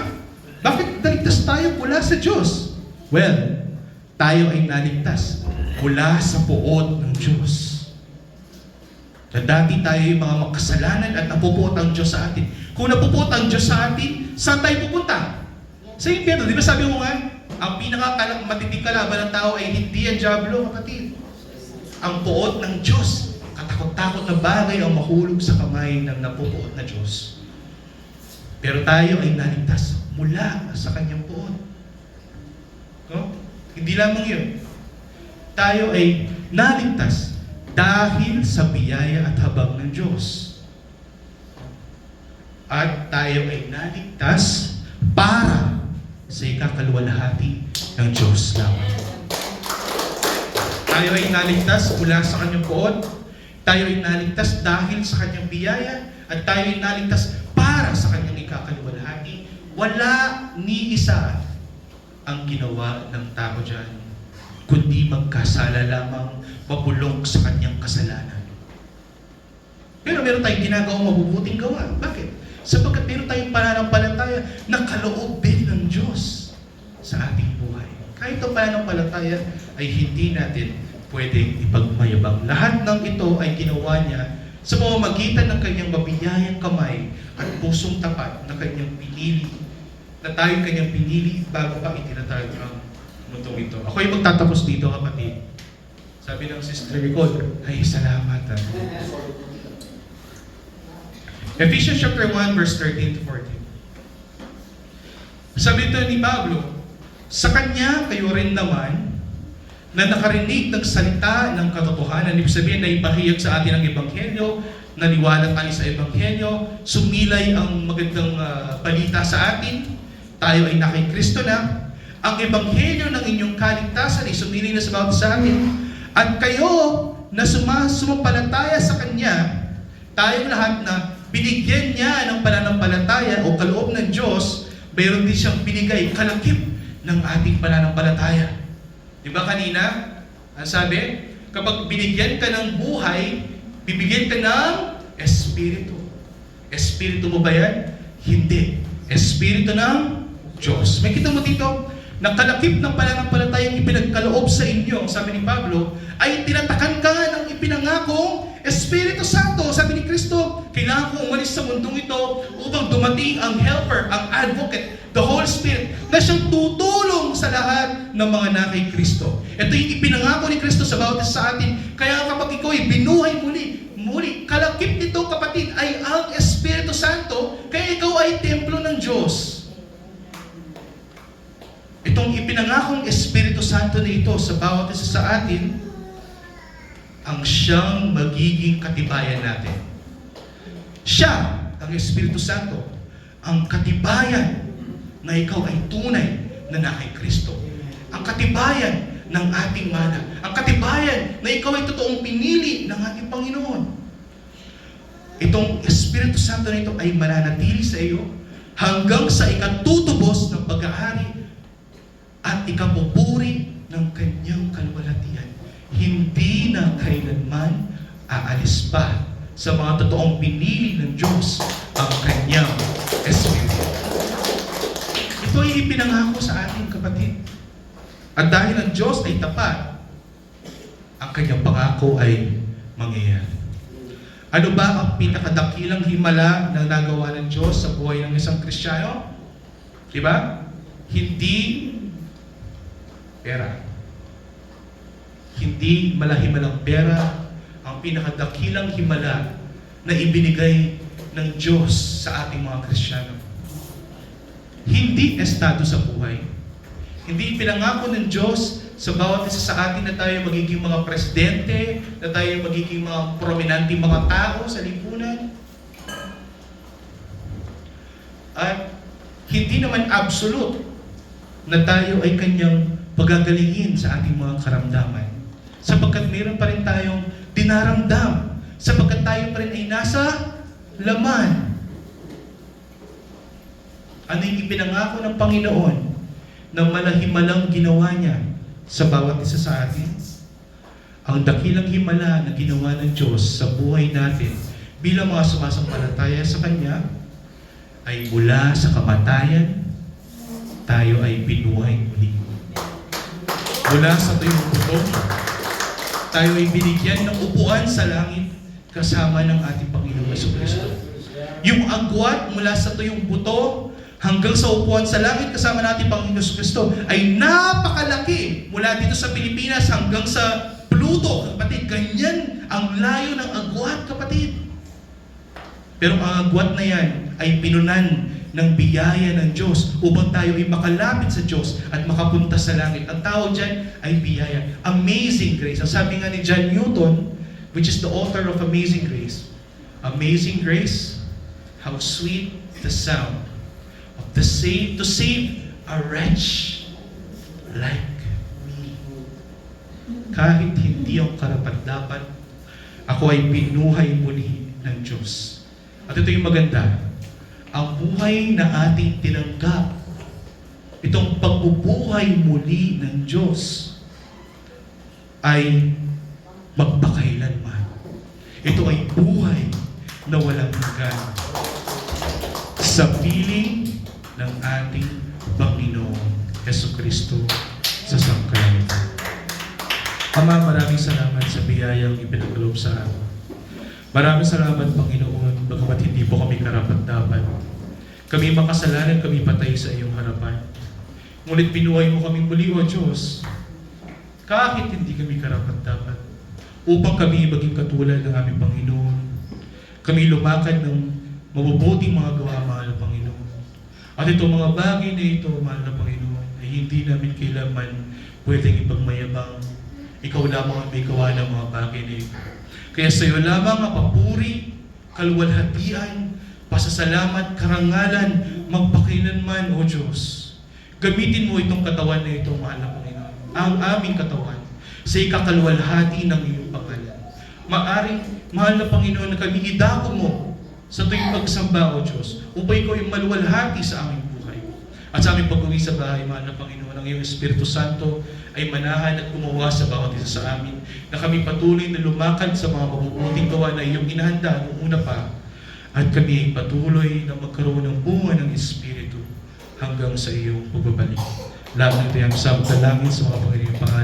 Bakit naligtas tayo mula sa Diyos? Well, tayo ay naligtas mula sa puot ng Diyos. Na dati tayo yung mga makasalanan at napupuot ang Diyos sa atin. Kung napupuot ang Diyos sa atin, saan tayo pupunta? Sa impyerno. Di ba sabi mo nga, ang pinakamatinding kalaban ng tao ay hindi ang dyablo, kapatid. Ang puot ng Diyos. Katakot-takot na bagay ang mahulog sa kamay ng napupuot na Diyos. Pero tayo ay naligtas mula sa Kanyang puot. No? Hindi lamang yun. Tayo ay naligtas dahil sa biyaya at habag ng Diyos. At tayo ay naligtas para sa ikakalwalhati ng Diyos lamang. Tayo ay naligtas mula sa Kanyang puot. Tayo ay naligtas dahil sa Kanyang biyaya. At tayo ay naligtas para sa Kanyang ikakalwalhati. Wala ni isa ang ginawa ng tao dyan. kundi magkasala lamang, mabulong sa kanyang kasalanan. Pero meron tayong ginagawang mabubuting gawa. Bakit? Sapagkat meron tayong pananampalataya na kaloob din ng Diyos sa ating buhay. Kahit ang pananampalataya ay hindi natin pwedeng ipagmayabang. Lahat ng ito ay ginawa niya sa pamamagitan ng kanyang mabiyayang kamay at pusong tapat na kanyang pinili, na tayo kanyang pinili bago pa itinatag ang mundong ito. Ako ay magtatapos dito, kapatid. Sabi ng Sister Nicole, ay salamat. Ephesians chapter 1, verse 13 to 14. Sabi ito ni Pablo, sa kanya kayo rin naman na nakarinig ng salita ng katotohanan, ibig sabihin na ipahayag sa atin ang Ebanghelyo, naniwala tayo sa Ebanghelyo, sumilay ang magandang balita sa atin, tayo ay nakay Kristo na, ang Ebanghelyo ng inyong kaligtasan ay sumilay na sa bawat sa atin, at kayo na sumampalataya sa Kanya, tayong lahat na binigyan niya ng pananampalataya o kaloob ng Diyos, mayroon din siyang binigay kalakip ng ating pananampalataya. Di ba kanina, ang sabi, kapag binigyan ka ng buhay, bibigyan ka ng Espiritu. Espiritu mo ba yan? Hindi. Espiritu ng Diyos. May kita mo dito, na kalakip ng pananampalatayang ipinagkaloob sa inyo, sabi ni Pablo, ay tinatakan ka ng ipinangakong Espiritu Santo. Sabi ni Kristo, kailangan ko umalis sa mundong ito upang dumating ang helper, ang advocate, the Holy Spirit, na siyang tutulong sa lahat ng mga nakay Kristo. Ito yung ipinangako ni Kristo sa bawat isa sa atin. Kaya kapag ikaw ay binuhay muli, kalakip nito, kapatid, ay ang Espiritu Santo, kaya ikaw ay templo ng Diyos. Itong ipinangakong Espiritu Santo na ito sa bawat isa sa atin, ang siyang magiging katibayan natin. Siya, ang Espiritu Santo, ang katibayan na ikaw ay tunay na nakay Kristo. Ang katibayan ng ating mana. Ang katibayan na ikaw ay totoong pinili ng ating Panginoon. Itong Espiritu Santo na ito ay mananatili sa iyo hanggang sa ikatutubos ng pag-aari at ikapupuri ng kanyang kaluwalhatian. Hindi na kailanman aalis pa sa mga totoong pinili ng Diyos ang kanyang Espiritu. Ito ay ipinangako sa ating kapatid. At dahil ang Diyos ay tapat, ang kanyang pangako ay mangyayari. Ano ba ang pinakadakilang himala na nagawa ng Diyos sa buhay ng isang Kristiyano? Diba? Hindi pera. Hindi malahimalang pera ang pinakadakilang himala na ibinigay ng Diyos sa ating mga Kristiyano. Hindi estado sa buhay. Hindi pinangako ng Diyos sa bawat isa sa atin na tayo magiging mga presidente, na tayo magiging mga prominenteng mga tao sa lipunan. At hindi naman absolute na tayo ay kanyang pagagalingin sa ating mga karamdaman. Sapagkat mayroon pa rin tayong dinaramdam. Sapagkat tayo pa rin ay nasa laman. Ano yung ipinangako ng Panginoon na malahimalang ginawa niya sa bawat isa sa atin? Ang dakilang himala na ginawa ng Diyos sa buhay natin bilang mga sumasampalataya sa Kanya ay mula sa kamatayan, tayo ay binuhay muli. Mula sa tuyong buto, tayo ay binigyan ng upuan sa langit kasama ng ating Panginoong Jesucristo. Yung agwat mula sa tuyong buto hanggang sa upuan sa langit kasama natin Panginoong Jesucristo ay napakalaki mula dito sa Pilipinas hanggang sa Pluto, kapatid. Ganyan ang layo ng agwat, kapatid. Pero ang agwat na yan ay pinunan ng biyaya ng Diyos upang tayo ay makalapit sa Diyos at makapunta sa langit. Ang tawag dyan ay biyaya. Amazing grace. Ang sabi nga ni John Newton, which is the author of Amazing Grace, amazing grace, how sweet the sound of to save a wretch like me. Kahit hindi ang karapat-dapat, ako ay binuhay muli ng Diyos. At ito yung maganda, ang buhay na ating tinanggap, itong pagbubuhay muli ng Diyos, ay magpakailanman. Ito ay buhay na walang hanggan sa piling ng ating Panginoon Jesucristo sa sangkalan. Ama, maraming salamat sa biyayang ipinagkaloob sa amin. Maraming salamat, Panginoon, bagamat hindi po kami karapat-dapat. Kami makasalanan, kami patay sa iyong harapan. Ngunit binuhay mo kami muli, O Diyos, kahit hindi kami karapat-dapat, upang kami maging katulad ng aming Panginoon. Kami lumakad ng mabubuting mga gawa, mahal na Panginoon. At itong mga bagay na ito, mahal na Panginoon, ay hindi namin kailanman pwedeng ipagmayabang. Ikaw lamang ang may gawa ng mga bagay na ito. Kaya sa iyo lamang ang papuri, kaluwalhatian, pasasalamat, karangalan, magpakailanman, O Diyos. Gamitin mo itong katawan na ito, mahal na Panginoon, ang aming katawan, sa ikakalwalhati ng iyong pangalan. Maaring, mahal na Panginoon, na kami idako mo sa tuwing pagsamba, O Diyos, upang ikaw yung maluwalhati sa aming buhay. At sa aming pag-uwi sa bahay, mahal na Panginoon, ang iyong Espiritu Santo ay manahan at gumawa sa bawat isa sa amin, na kami patuloy na lumakad sa mga mabubuting gawa na iyong inahanda noong una pa, at kami ay patuloy na magkaroon ng bunga ng Espiritu hanggang sa iyong pagbabalik. Lahat ng ito ay ang sabot na langit sa mga Panginoon pangalan